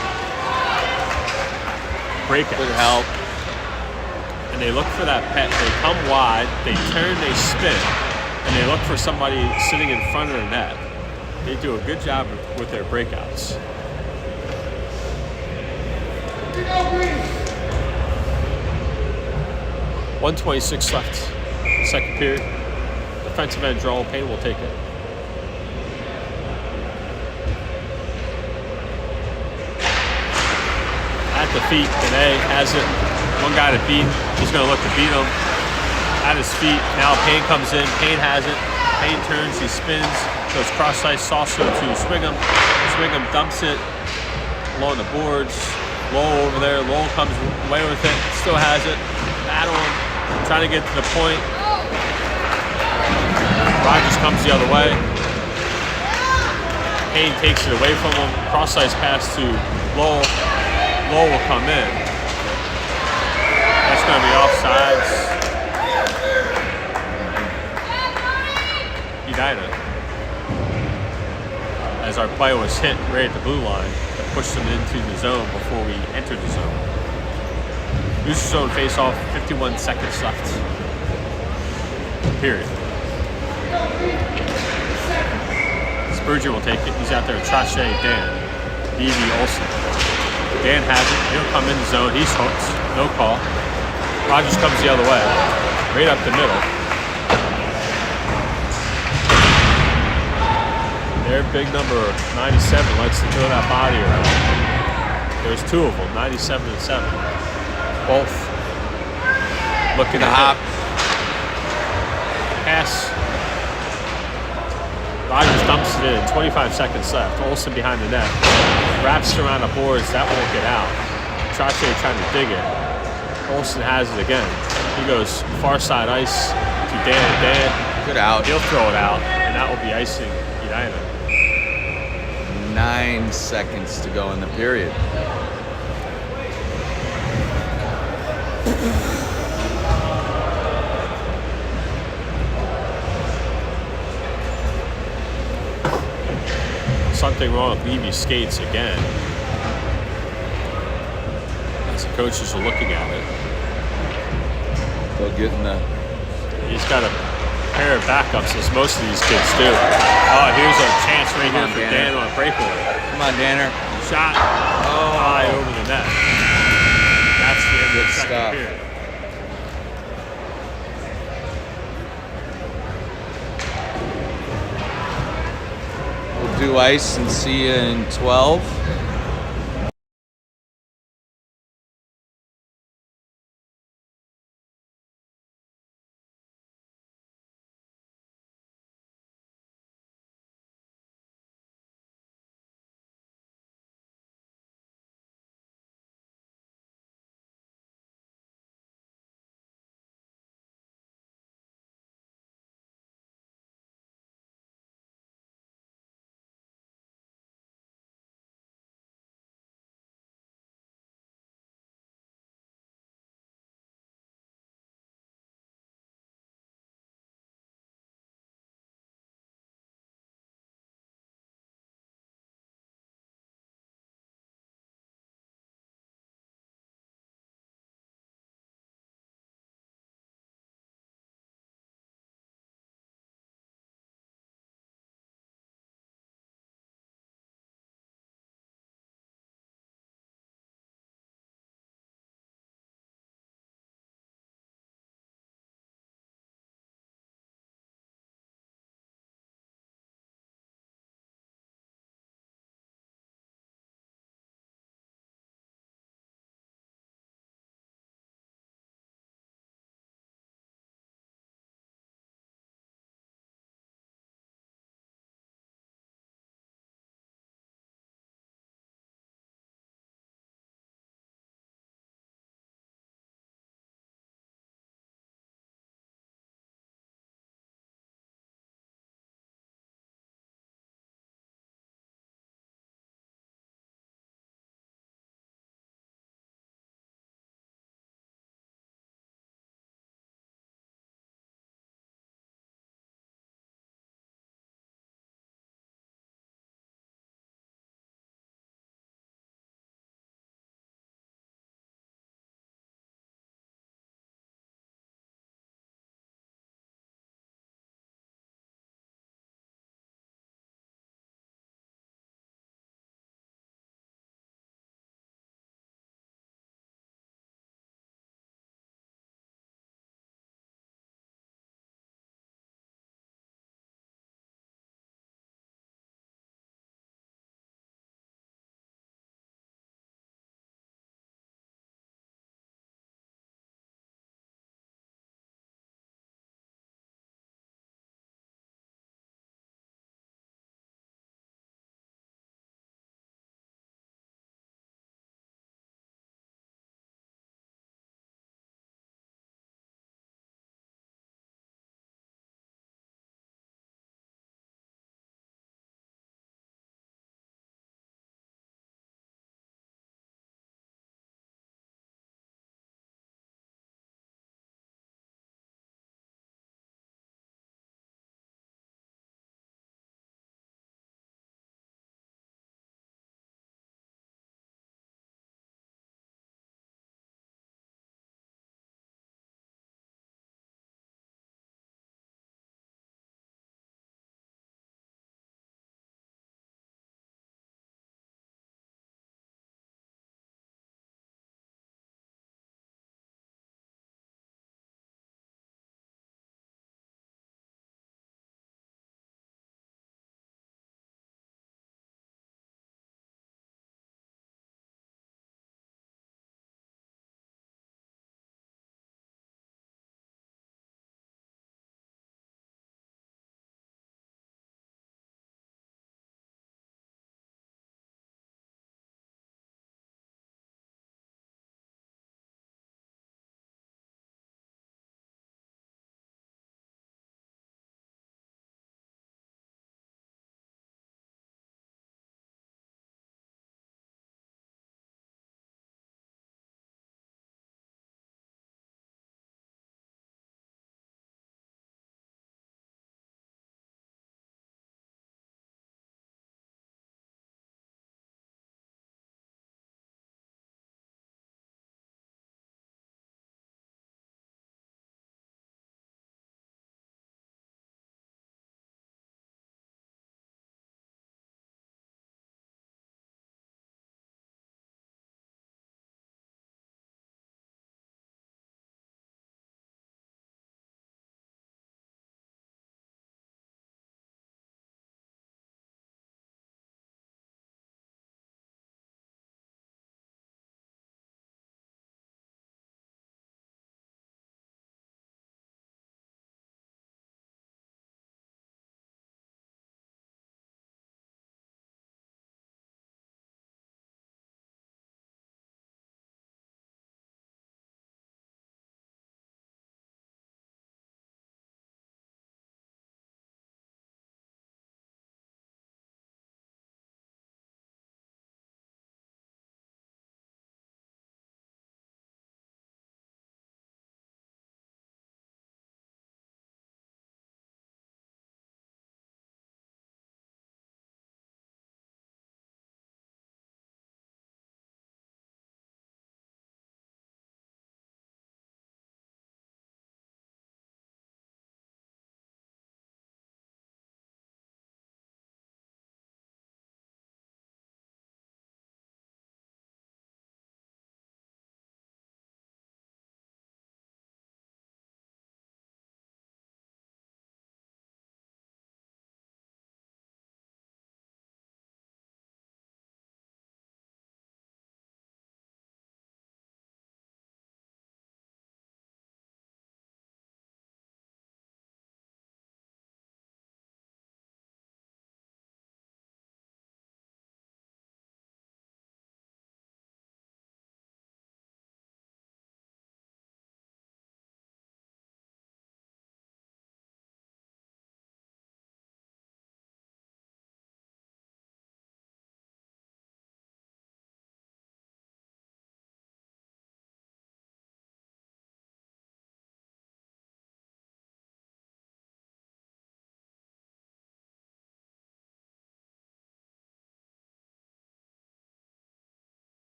Breakout. Good help. And they look for that pet. They come wide, they turn, they spin, and they look for somebody sitting in front of the net. They do a good job with their breakouts. 1:26 left, second period. Defensive end draw, Payne will take it. At the feet, Benet has it. One guy to beat. He's going to look to beat him. At his feet, now Payne comes in. Payne has it. Payne turns, he spins, goes cross ice, also to Swingham. Swingham dumps it along the boards. Lowell over there. Lowell comes away with it. Still has it. Battle him. Trying to get to the point. Rogers comes the other way. Payne takes it away from him. Cross ice pass to Lowell. Lowell will come in. That's going to be offsides. Edina. As our play was hit right at the blue line, that pushed him into the zone before we entered the zone. Neutral zone face-off, 51 seconds left. Period. Spurgeon will take it. He's out there with Trache, Dan, Evie, Olsen. Dan has it. He'll come in the zone. He's hooked. No call. Rogers comes the other way. Right up the middle. Their big number 97 likes to throw that body around. There's two of them, 97 and 7. Both looking to hop. Pass. Rogers dumps it in. 25 seconds left. Olsen behind the net. Wraps around the boards. That won't get out. Trache trying to dig it. Olsen has it again. He goes far side ice to Dan. Dan. Good out. He'll throw it out, and that will be icing Edina. 9 seconds to go in the period. Something wrong with Levy's skates again. As the coaches are looking at it. They'll get in the... He's got a pair of backups, as most of these kids do. Oh, here's a chance right here for Dan on a breakaway. Come on, Danner. Shot high over the net. That's the end of the second period. We'll do ice and see you in 12.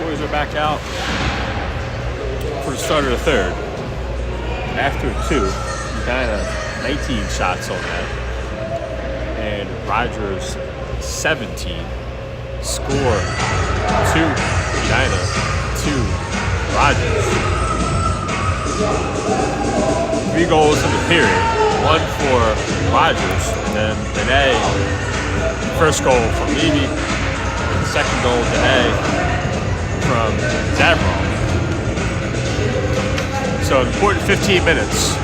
Boys are back out for the start of the third. After 2, Edina 19 shots on that. And Rogers 17. Score 2 Edina, 2 Rogers. 3 goals in the period. 1 for Rogers, and then Edina, first goal from Levy, and second goal Edina from Zavrov. So important 15 minutes.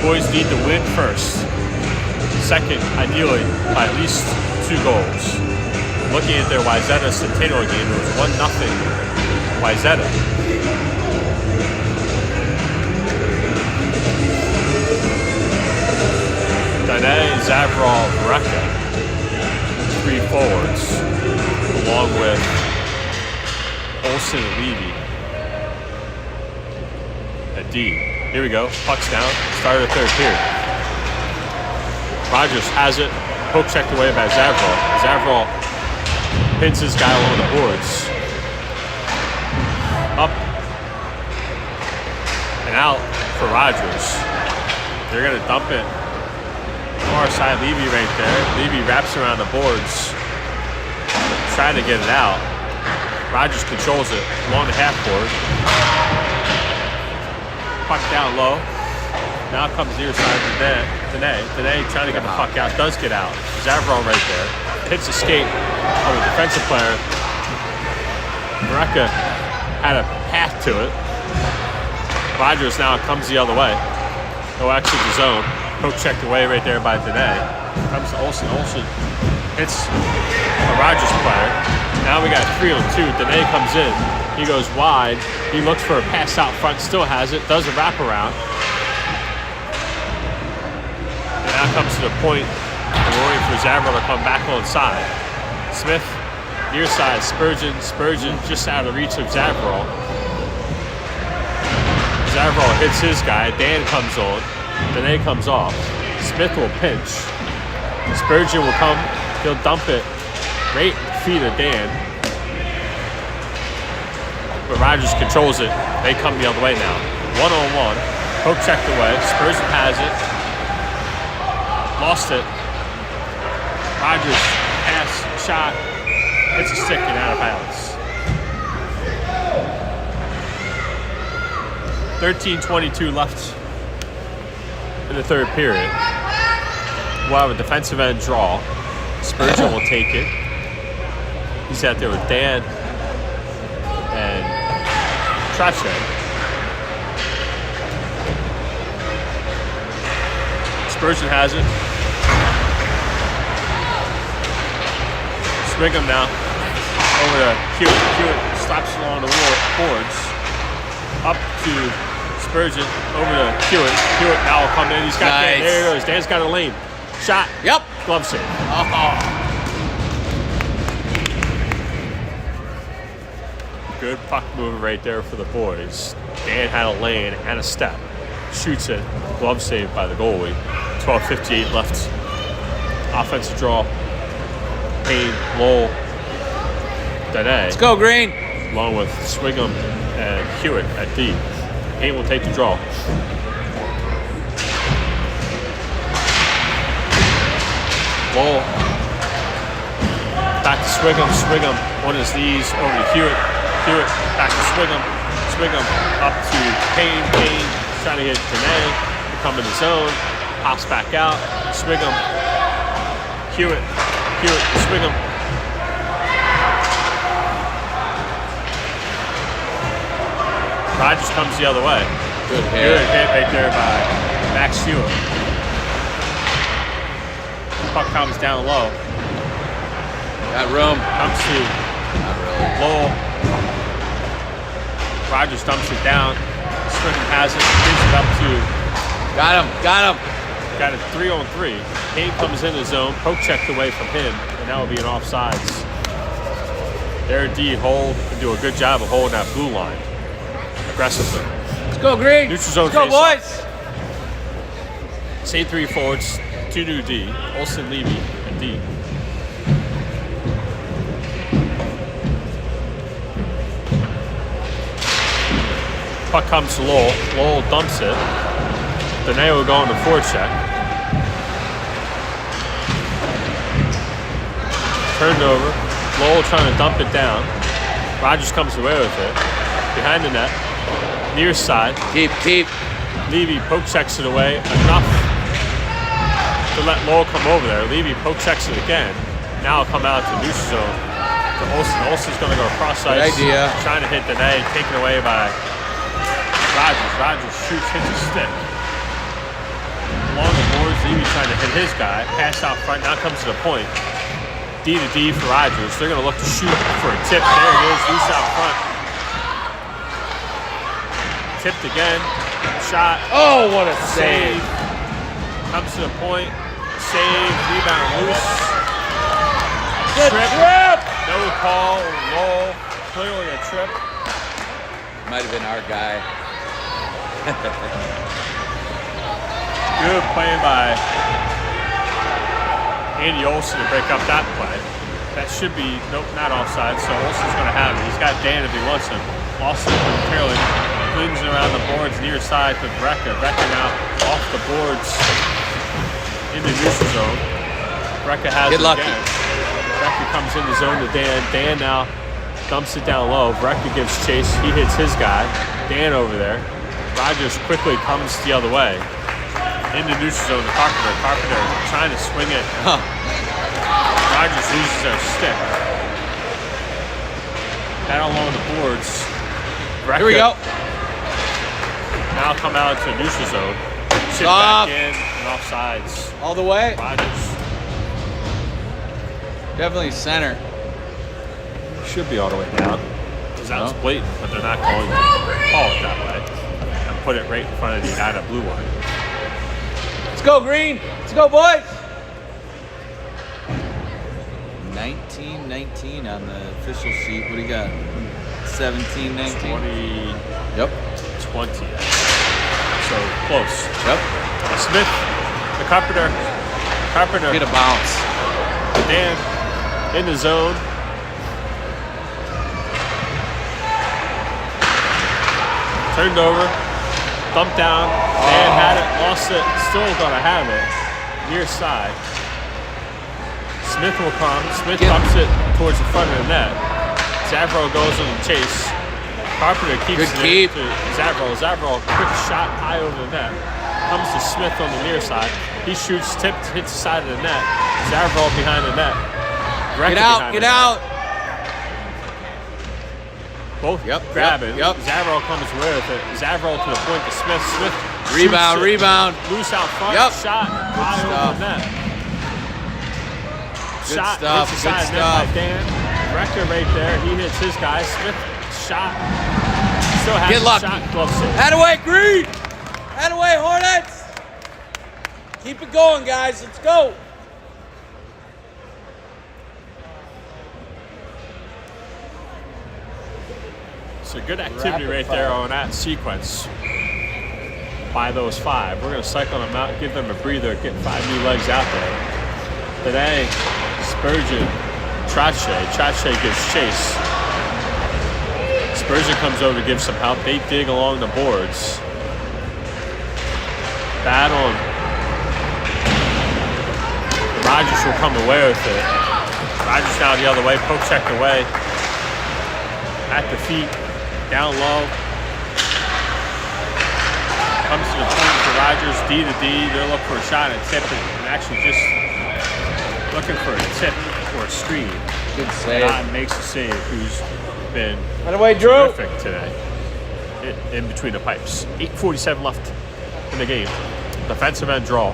Boys need to win first. Second, ideally, by at least 2 goals. Looking at their Wyzetta Centennial game, it was 1-0 Wyzetta. Edina, Zavrov, Rekka, 3 forwards, along with Olsen and Levy. A D. Here we go. Puck's down. Start of the third period. Rogers has it. Poke checked away by Zavrov. Zavrov pins his guy along the boards. Up and out for Rogers. They're going to dump it. Far side Levy right there. Levy wraps around the boards. Trying to get it out. Rogers controls it along the half board. Puck down low. Now comes near side to Edina. Edina trying to get the puck out. Does get out. Zavrov right there. Hits a skate of a defensive player. Rekka had a path to it. Rogers now comes the other way. Go exit the zone. Poke checked away right there by Edina. Comes to Olsen. Olsen hits a Rogers player. Now we got 3-on-2. Edina comes in. He goes wide. He looks for a pass out front. Still has it. Does a wraparound. And now comes to the point. We're waiting for Zavrov to come back on side. Smith, near side. Spurgeon just out of reach of Zavrov. Zavrov hits his guy. Dan comes on. Edina comes off. Smith will pinch. Spurgeon will come. He'll dump it right feet of Dan. But Rogers controls it. They come the other way now. 1-on-1. Poke checked away. Spurgeon has it. Lost it. Rogers pass, shot. Hits a stick and out of bounds. 13:22 left in the third period. We'll have a defensive end draw. Spurgeon will take it. He's out there with Dan and Trache. Spurgeon has it. Swingham now over to Hewitt. Hewitt slaps along the boards. Up to Spurgeon, over to Hewitt. Hewitt now will come in. He's got Dan. There he goes. Dan's got a lane. Shot. Yep. Glove save. Oh. Good puck move right there for the boys. Dan had a lane and a step. Shoots it. Glove save by the goalie. 12:58 left. Offensive draw. Payne, Lowell, Edina. Let's go, Green. Along with Swingham and Hewitt at D. Payne will take the draw. Lowell. Back to Swingham. Swingham on his knees over to Hewitt. Hewitt back to Swingham. Swingham up to Payne. Payne trying to hit Edina. Come in the zone. Pops back out. Swingham. Hewitt. Hewitt to Swingham. Rogers comes the other way. Good hit. Good hit right there by Max Hewitt. Puck comes down low. Got room. Comes to Not really. Lowell. Rogers dumps it down. Swingham has it. Gives it up to. Got him. Got him. Got it 3-on-3. Payne comes in the zone. Poke checked away from him. And that will be an offsides. Their D hold and do a good job of holding that blue line aggressively. Let's go, Green. Neutral zone. Let's go, face-off. boys. Same 3 forwards. 2 new D. Olsen, Levy, and D. Puck comes to Lowell. Lowell dumps it. Dene will go on the forecheck. Turned over. Lowell trying to dump it down. Rogers comes away with it. Behind the net. Near side. Keep. Levy poke checks it away enough to let Lowell come over there. Levy poke checks it again. Now it'll come out to neutral zone. To Olsen. Olsen's going to go across ice. Good idea. Trying to hit Dene. Taken away by Rogers. Rogers shoots, hits a stick. Along the boards, Levy trying to hit his guy. Pass out front. Now comes to the point. D to D for Rogers. They're going to look to shoot for a tip. There it is. Loose out front. Tipped again. Shot. Oh, what a Save. save. Comes to the point. Save. Rebound loose. Good trip. No call. Roll. Clearly a trip. Might have been our guy. Good play by Andy Olsen to break up that play. That should be, nope, not offside, so Olsen's going to have it. He's got Dan if he wants him. Olsen clearly flings it around the boards near side to Brecka. Brecka now off the boards in the neutral zone. Brecka has Get it lucky. again. Brecka comes in the zone to Dan. Dan now dumps it down low. Brecka gives chase. He hits his guy. Dan over there. Rogers quickly comes the other way. In the neutral zone to Carpenter. Carpenter trying to swing it. Rogers loses their stick. Down along the boards. Brecka Here we go. now come out to neutral zone. Chip Off. back in and offsides. All the way. Rogers Definitely center. should be all the way down. Because that was No. blatant, but they're not going to call it that way. And put it right in front of the Edina blue one. Let's go, Green. Let's go, boys. 19-19 on the official sheet. What do you got? 17-19. 20. Yep. 20. So close. Yep. Smith, the Carpenter. Carpenter. Get a bounce. Dan in the zone. Turned over. Thumped down. Dan had it. Lost it. Still gonna have it. Near side. Smith will come. Smith dumps it towards the front of the net. Zavro goes on the chase. Carpenter keeps Good it keep. to Zavro. Zavro, quick shot high over the net. Comes to Smith on the near side. He shoots, tipped, hits the side of the net. Zavro behind the net. Brecka Get out. behind Get the net. out. Both Yep, grabbing. yep. Zavro comes away with it. Zavro to the point to Smith. Smith Rebound. shoots it. Rebound. Loose out front. Yep. Shot high over stuff. the net. Good Shot stuff, hits the good side of the net by stuff. Dan. Brecka right there. He hits his guy. Smith shot. Still has Get the lucky. shot. Glove save. Attaway, Green. Attaway, Hornets. Keep it going, guys. Let's go. It's a good activity right there on that sequence by those five. We're going to cycle them out, give them a breather, get 5 new legs out there. Today, Spurgeon, Trache. Trache gives chase. Spurgeon comes over to give some help. They dig along the boards. Bad on. Rogers will come away with it. Rogers now the other way, poke checked away. At the feet, down low. Comes to the point for Rogers, D to D. They'll look for a shot and tip it, and actually just looking for a tip or a screen. Good save. God makes a save, who's been Attaway, Drew. terrific today in between the pipes. 8:47 left in the game. Defensive end draw.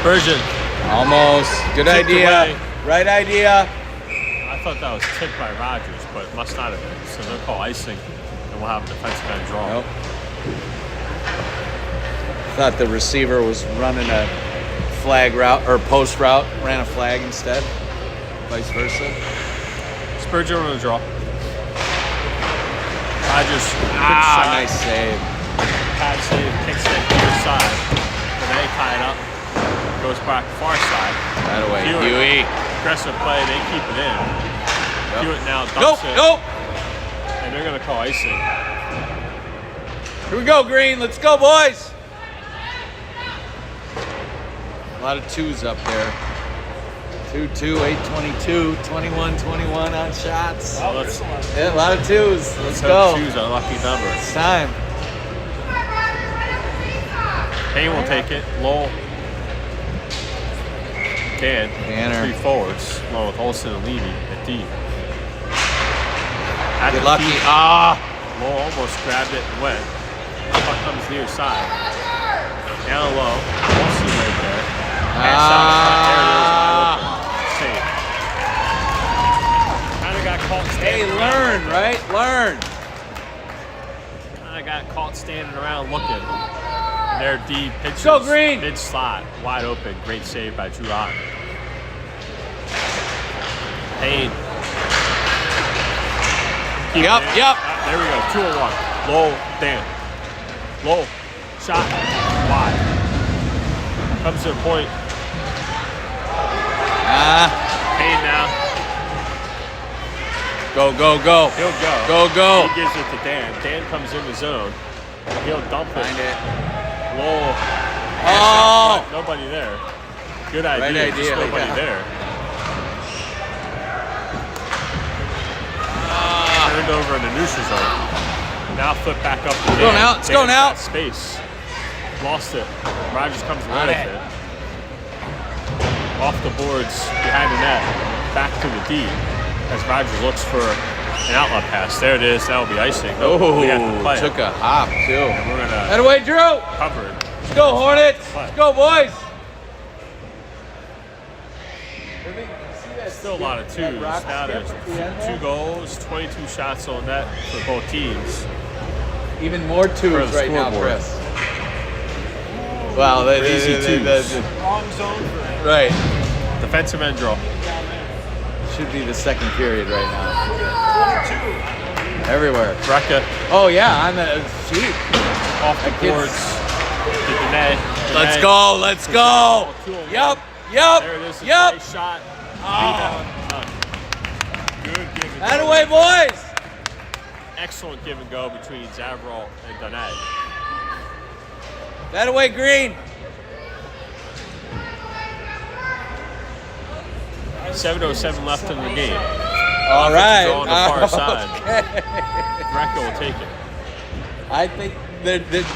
Spurgeon. Almost. Good Tipped idea. away. Right idea. I thought that was tipped by Rogers, but it must not have been. So they'll call icing, and we'll have a defensive end draw. Nope. Thought the receiver was running a flag route or post route, ran a flag instead. Vice versa. Spurgeon on the draw. Rogers, quick shot, Nice save. pad save, kicks it near side. And they tie it up. goes back far side. That away, Hewitt. Huey. Aggressive play, they keep it in. Yep. Hewitt now Nope, dumps it, nope. and they're gonna call icing. Here we go, Green. Let's go, boys. A lot of twos up there. 2-2, 8-22, 21-21 on shots. Well, let's Yeah, a lot of twos. Let's hope go. two's a lucky number. It's time. Payne will take it. Lowell. Dan. Tanner. 3 forwards. Along with Olsen and Levy at D. At Get the lucky. key, Ah. Lowell almost grabbed it and went. Puck comes near side. Down low. Olsen right there. Pass out front. There it is. Wide open. Save. Kind of got caught Hey, standing learn, around. right? Learn. Kind of got caught standing around looking. And their D pitches Go, Green. mid slot, wide open. Great save by Drew Ott. Payne. Keep Yep, it in. yep. There we go. 2-1. Low, Dan. Low. Shot. Wide. Comes to the point. Ah. Payne now. Go, go, go. He'll go. Go, go. He gives it to Dan. Dan comes in the zone. He'll dump it. Find it. Low. Oh. Nobody there. Good idea. Right idea, Just nobody yeah. there. Turned over in the neutral zone. Now flip back up to Dan. going out, it's Dan's going out. got space. Lost it. Rogers comes away On with it. it. Off the boards behind the net. Back to the D as Rogers looks for an outlet pass. There it is. That will be icing. Oh, We have to play took it. a hop, too. And we're going That to away, Drew. cover it. Let's go, Hornets. Let's go, boys. Still a lot of twos. Now there's 2 goals, 22 shots on net for both teams. Even more For twos the right now, scoreboard. Chris. Wow, Crazy twos. Wrong zone for him. right. Defensive end draw. Should be the second period right now. Everywhere. Brecka Oh, yeah, on the sheet. off the That kid's- boards. To Dene. Let's Dene. go, let's go. 2-on-1. Yup, yup, There it is. yup. Nice shot. Oh. Rebound. Done. Good give and That go. away, boys. Excellent give and go between Zavrol and Dene. That away, Green. 7:07 left in the game. All right. Offensive draw on the far side. Okay. Brecka will take it. I think there's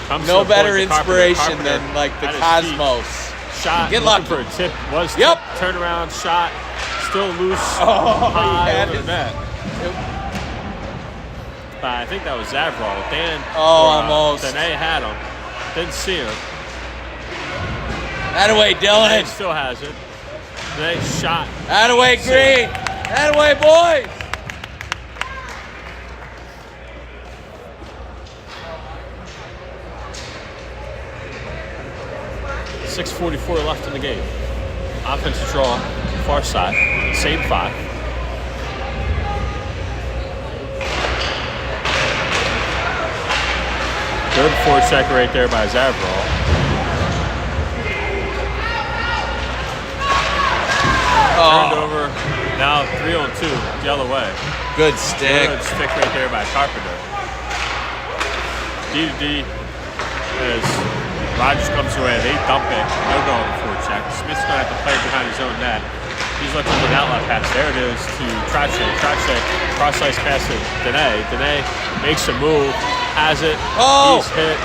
Comes no to the better point to Carpenter. inspiration Carpenter than like the at his feet. Cosmos. Shot. Get looking lucky. for a tip. Was Yep. tip, turnaround shot. Still loose. Oh, he high had over his- the net. I think that was Zavrol. Dan. Almost. Dene had him. Didn't see him. That away, Dene Dylan. still has it. Dene shot. That away, Green. That away, boys. .6:44 left in the game. Offensive draw, far side, same 5. Good forecheck right there by Zavrol. Turned over, now 3-on-2, the other way. Good stick. Good stick right there by Carpenter. D to D as Rogers comes away. They dump it. No go on the forecheck. Smith's going to have to play behind his own net. He's looking for an outlet pass. There it is to Trache. Trache cross-ice pass to Dene. Dene makes a move. Has it. Oh! He's hit.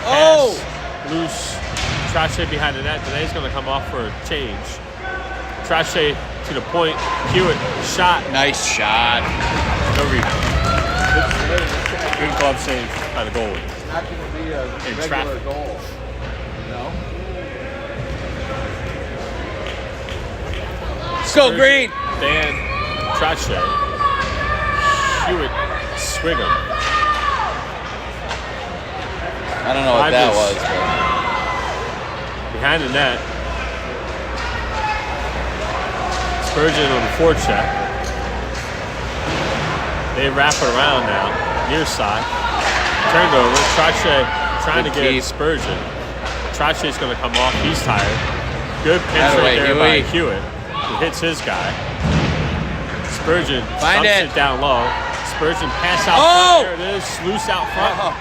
Oh! Pass. Loose. Trache behind the net. Dene's going to come off for a change. Trache to the point. Hewitt shot. Nice shot. No rebound. Good glove save by the goalie. It's not going to be a In regular traffic. goal. No. Let's go, Green. Dan Trache. Hewitt Swigum. I don't know what that was, but Behind the net. Spurgeon on the forecheck. They wrap it around now. Near side. Turned over. Trache trying Good to get keep. Spurgeon. Trache's going to come off. He's tired. Good pitch That right way, there by Huey. Hewitt. Who hits his guy. Spurgeon Find dumps it. it down low. Spurgeon pass out Oh! front. There it is. Loose out front.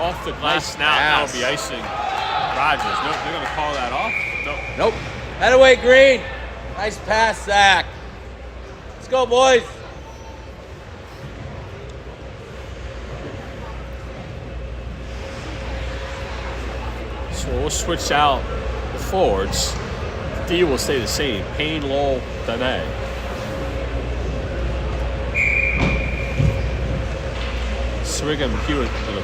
Off the glass Nice snout. That'll pass. be icing Rogers. Nope, they're going to call that off. Nope. Nope. That away, Green. Nice pass, Zach. Let's go, boys. So we'll switch out the forwards. The D will stay the same. Payne, Lowell, Dene. Swigum, Hewitt for the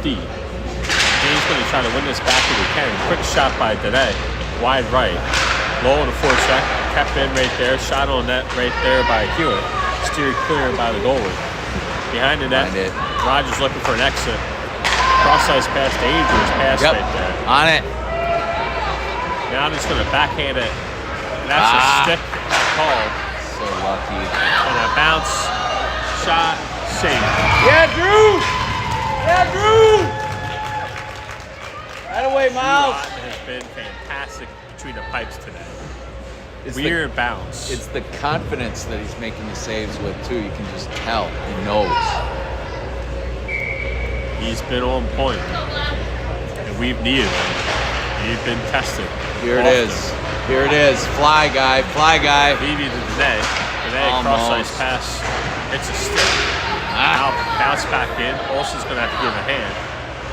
D. Payne's going to try to win this back if he can. Quick shot by Dene. Wide right. Lowell in the forecheck. Kept in right there. Shot on net right there by Hewitt. Steered clear by the goalie. Behind the net, Find it. Rogers looking for an exit. Cross-ice pass, dangerous pass Yep. right there. On it. Now he's going to backhand it. And that's a stick called. So lucky. And a bounce shot save. Yeah, Drew. Yeah, Drew. That away, Miles. Rotten has been fantastic between the pipes today. It's Weird bounce. It's the confidence that he's making the saves with, too. You can just tell. He knows. He's been on point. And we've needed him. He's been tested. Here it is. Here it is. Fly guy. Fly guy. Levy to Dene. Dene cross-ice pass. It's a stick. Now bounce back in. Olsen's going to have to give a hand.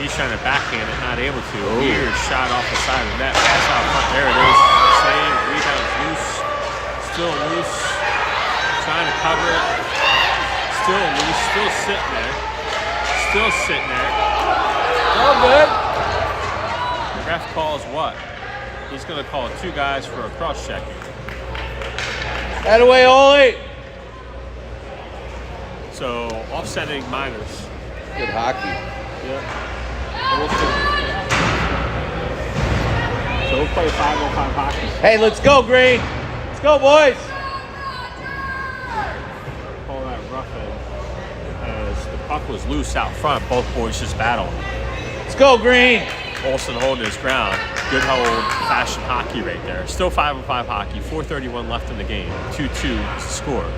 He's trying to backhand it, not able to. Weird shot off the side of the net. Pass out front. There it is. Save. Rebound's loose. Still loose. Trying to cover it. Still loose. Still sitting there. Still sitting there. All good. The ref calls what? He's going to call two guys for a cross-checking. That away, Ole. So, offsetting minors. Good hockey. Yeah. So we'll play 5-on-5 hockey. Hey, let's go, Green. Let's go, boys. Call that roughing as the puck was loose out front. Both boys just battled. Let's go, Green. Olsen holding his ground. Good old-fashioned hockey right there. Still 5-on-5 hockey. 4:31 left in the game. 2-2 is the score.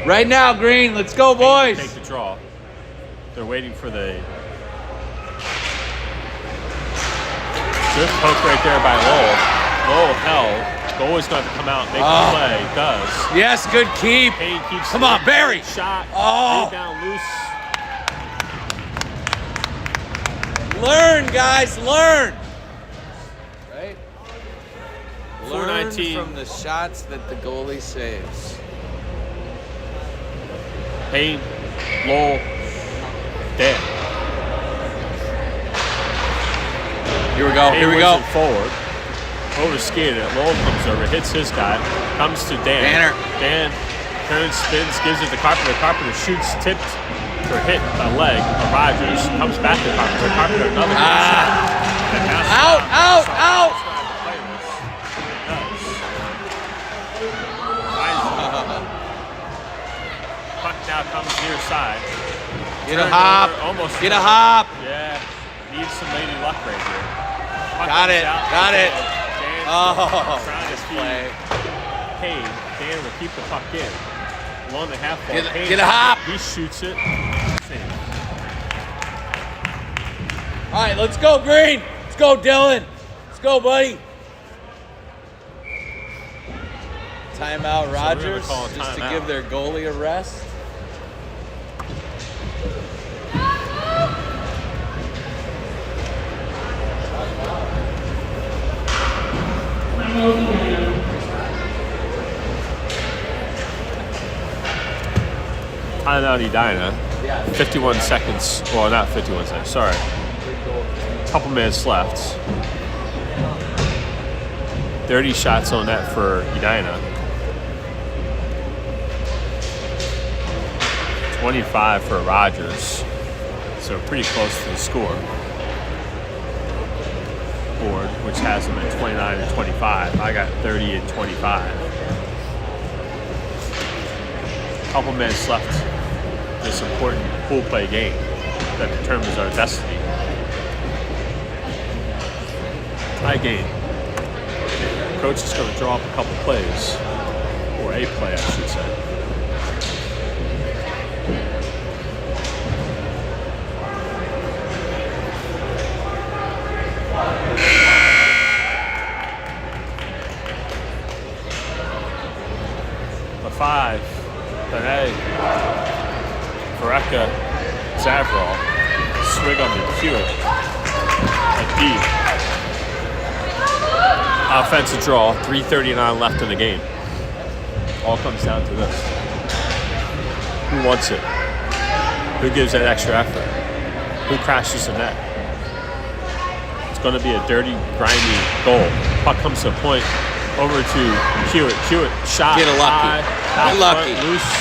Right now, Green. Let's go, boys. Take the draw. They're waiting for the good poke right there by Lowell. Lowell held. Goalie's going to come out and make the play. Does. Yes, good keep. Payne keeps Come on, Barry. Shot. Oh. Rebound loose. Learn, guys. Learn. Right? Learn 4:19. from the shots that the goalie saves. Payne, Lowell, dead. Here we go. Payne Here we wins go. it forward. Over skated it. Lowell comes over, hits his guy, comes to Dan. Danner. Dan turns, spins, gives it to Carpenter. Carpenter shoots, tipped for hit a leg of Rogers. Comes back to Carpenter. Carpenter another good shot. And now Out, out, out. Puck now comes near side. Get a Turned hop. over, almost Get a hop. Yeah, needs some lady luck right here. Puck Got comes it, out, got it. Dan Oh, trying to nice feed play. Payne. Dan will keep the puck in. Along the half ball. Payne Get a hop. He shoots it. Save. All right, let's go, Green. Let's go, Dylan. Let's go, buddy. Timeout, Rogers, call a just to timeout. give their goalie a rest. Timeout Edina. 51 seconds. Well, not 51 seconds. Sorry. Couple minutes left. 30 shots on net for Edina. 25 for Rogers. So pretty close to the score board, which has them at 29 and 25. I got 30 and 25. Couple minutes left. This important pool play game that determines our destiny. Tie game. coach is going to draw up a couple plays, or a play, I should say. The 5, Edina, Vareka, Zavrol, Swigum, and Hewitt at D. Offensive draw, 3:39 left in the game. All comes down to this. Who wants it? Who gives that extra effort? Who crashes the net? It's going to be a dirty, grimy goal. Puck comes to a point, over to Hewitt. Hewitt, shot. Get lucky. High, Get lucky. Front, loose.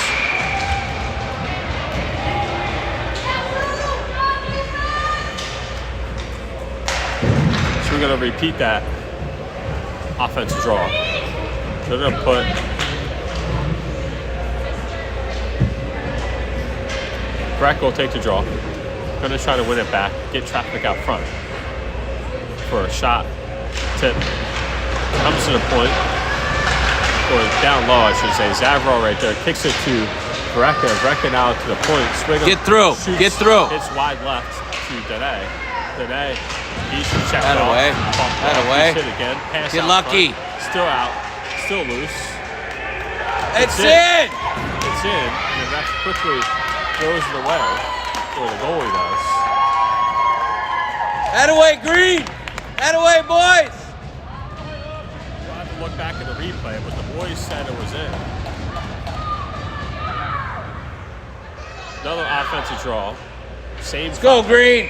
So we're going to repeat that offensive draw. They're going to put Breck will take the draw. Going to try to win it back, get traffic out front for a shot. Tip comes to the point, or down low, I should say. Zavrol right there kicks it to Vareka. Vareka now to the point. Swigum Get through. shoots, Get through. Hits wide left to Edina. Edina, he should check That off. away. Bumped That off. away. He's hit again. Pass Get out lucky. front. Still out. Still loose. It's in. It's in. And the ref quickly throws it away, or the goalie does. That away, Green. That away, boys. We'll have to look back at the replay, but the boys said it was in. Another offensive draw. Same. Let's go, Green.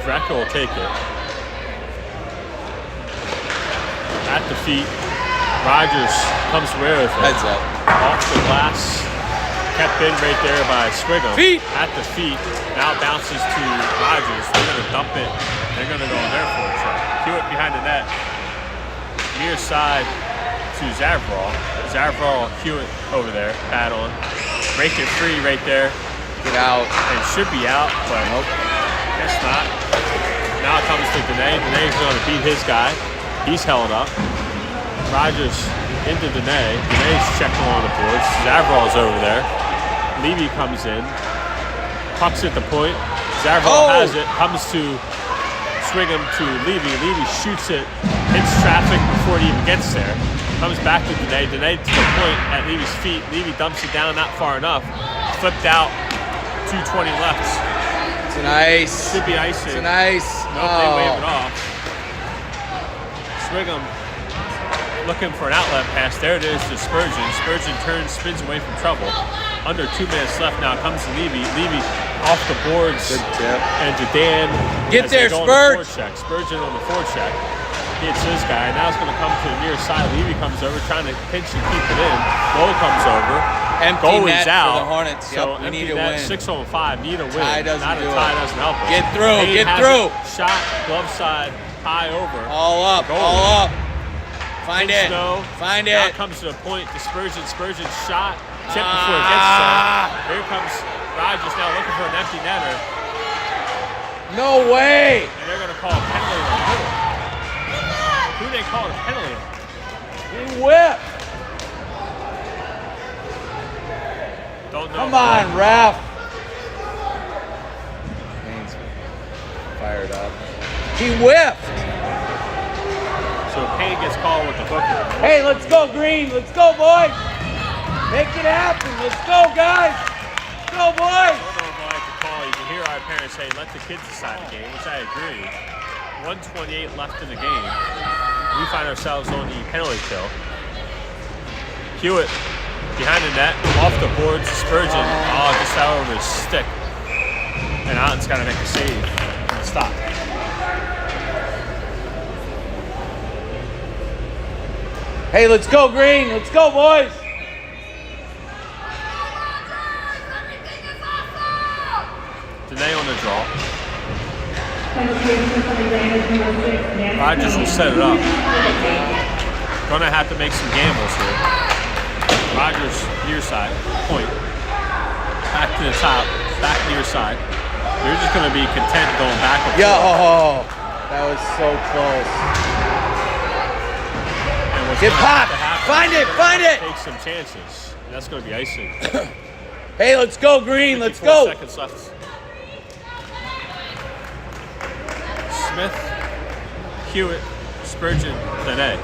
Vreka will take it. At the feet. Rogers comes away with it. Heads up. Off the glass. Kept in right there by Swigum. Feet. At the feet. Now bounces to Rogers. They're going to dump it. They're going to go there for a check. Hewitt behind the net. Near side to Zavrol. Zavrol, Hewitt over there. Pad on. Break it free right there. Get out. And should be out, but Nope. guess not. Now it comes to Edina. Edina's going to beat his guy. He's held up. Rogers into Edina. Edina's checking on the boards. Zavrol's over there. Levy comes in. Puck's at the point. Zavrol has it. Comes to Swigum to Levy. Levy shoots it. Hits traffic before it even gets there. Comes back to Edina. Edina to the point at Levy's feet. Levy dumps it down not far enough. Flipped out. 2:20 left. It's an ice. Should be icing. It's an ice. Nope, they wave it off. Swigum looking for an outlet pass. There it is to Spurgeon. Spurgeon turns, spins away from trouble. Under 2 minutes left now comes Levy. Levy off the boards. Good tip. And to Dan. Get as they there, go on the Spurge. forecheck. Spurgeon on the forecheck. Hits his guy. Now it's going to come to the near side. Levy comes over trying to pinch and keep it in. Lowe comes over. Empty Goalie's net out. for the Hornets. So Yep, we empty need to net, win. 6-on-5. Need a win. Tie doesn't Not a do tie it. doesn't help us. Get through, Payne get has through. it. Shot, glove side, high over. All up. Goalie. All up. Find In it. snow. Find Now it. comes to the point. Dispersion. Spurgeon shot. Chip before it gets there. Here comes Rogers now looking for an empty netter. No way. And they're going to call a penalty on the middle. Who they call a penalty on? He whipped. Don't know. Come on, ref. Payne's fired up. He whipped. So Payne gets called with the booking. Hey, let's go, Green. Let's go, boys. Make it happen. Let's go, guys. Let's go, boys. I don't know if I like to call. You can hear our parents say, let the kids decide the game, which I agree. 1:28 left in the game. We find ourselves on the penalty kill. Hewitt behind the net, off the boards. Spurgeon, just out over his stick. And Otten's got to make a save. Stop. Hey, let's go, Green. Let's go, boys. Dene on the draw. Rogers will set it up. Gonna have to make some gambles here. Rogers near side, point. Back to the top, back near side. They're just gonna be content going back and forth. Yo, that was so close. And Get pop. Find it. Find it. Take some chances. And that's going to be icing. Hey, let's go, Green. Let's 54 go. seconds left. Smith, Hewitt, Spurgeon, Dene.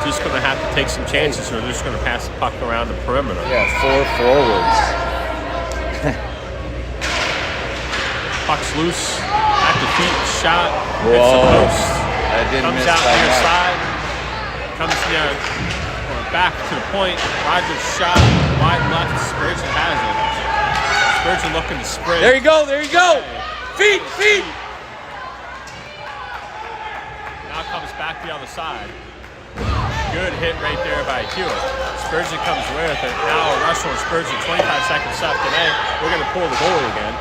Just going to have to take some chances, or they're just going to pass the puck around the perimeter. Yeah, 4 forwards. Puck's loose, at the feet, shot, hits the Whoa. post. That didn't Comes miss out by near much. side, comes near, or back to the point. Rogers shot, wide left, Spurgeon has it. Spurgeon looking to sprint. There you go. There you go. Feet. Now comes back the other side. Good hit right there by Hewitt. Spurgeon comes with it. Now a rush on Spurgeon, 25 seconds left. Today, we're going to pull the goalie again.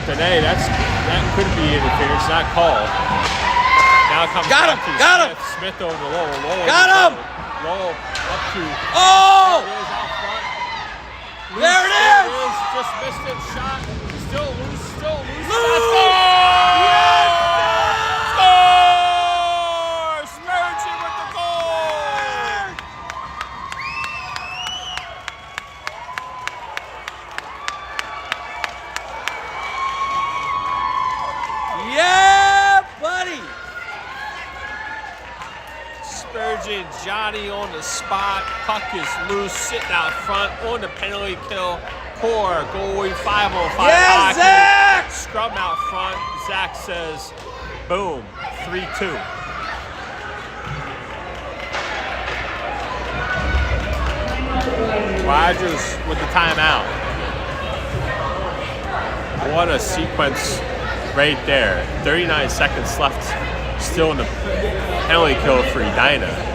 Today, that could be interference, not called. Now it comes Got back him, to got him. Smith over to Lowell. Lowell Got him. Lowell up to. Oh! There it is out front. There it There is. it is. Just missed it. Shot. Still loose. Loose. Yes! Score! Spurgeon with the goal! Yeah, buddy. Spurgeon, Johnny on the spot. Puck is loose, sitting out front on the penalty kill. Core, goalie, 5-on-5 Yeah, hockey. Zach! Scrum out front. Zach says, boom, 3-2. Rogers with the timeout. What a sequence right there. 39 seconds left, still in the penalty kill for Edina.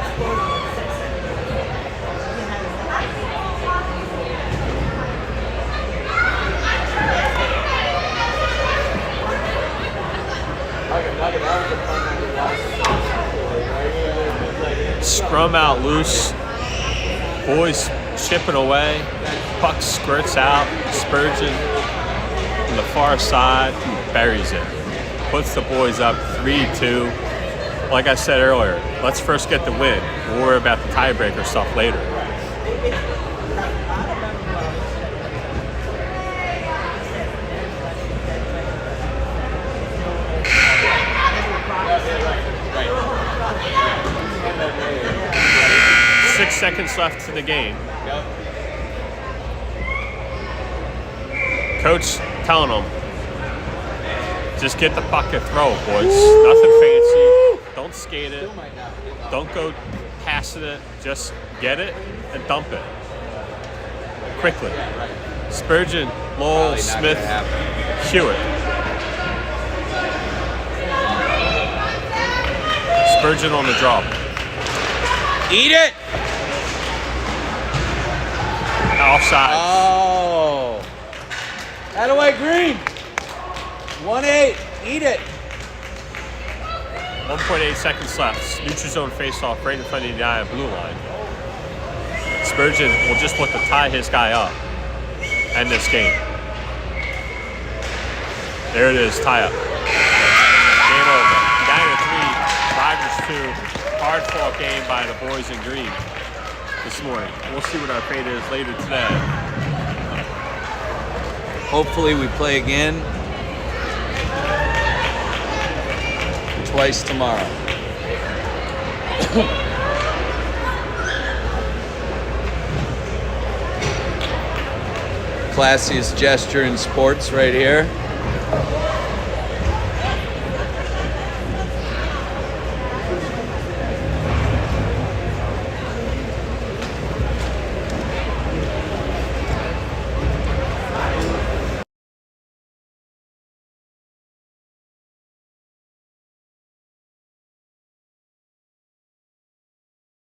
Scrum out loose. Boys chipping away. Puck skirts out. Spurgeon on the far side buries it. Puts the boys up 3-2. Like I said earlier, let's first get the win. We'll worry about the tiebreaker stuff later. Right. 6 seconds left to the game. Coach telling them, just get the puck and throw, boys. Nothing fancy. Don't skate it. Don't go passing it. Just get it and dump it quickly. Spurgeon, Lowell, Smith, Hewitt. Spurgeon on the draw. Eat it. Offside. Oh. Out of way, Green. 1-8. Eat it. 1.8 seconds left. Neutral zone face-off right in front of the eye of blue line. Spurgeon will just look to tie his guy up. End this game. There it is, tie up. Game over. Edina 3, Rogers 2. Hard-fought game by the boys in green this morning. We'll see what our fate is later today. Hopefully we play again twice tomorrow. Classiest gesture in sports right here.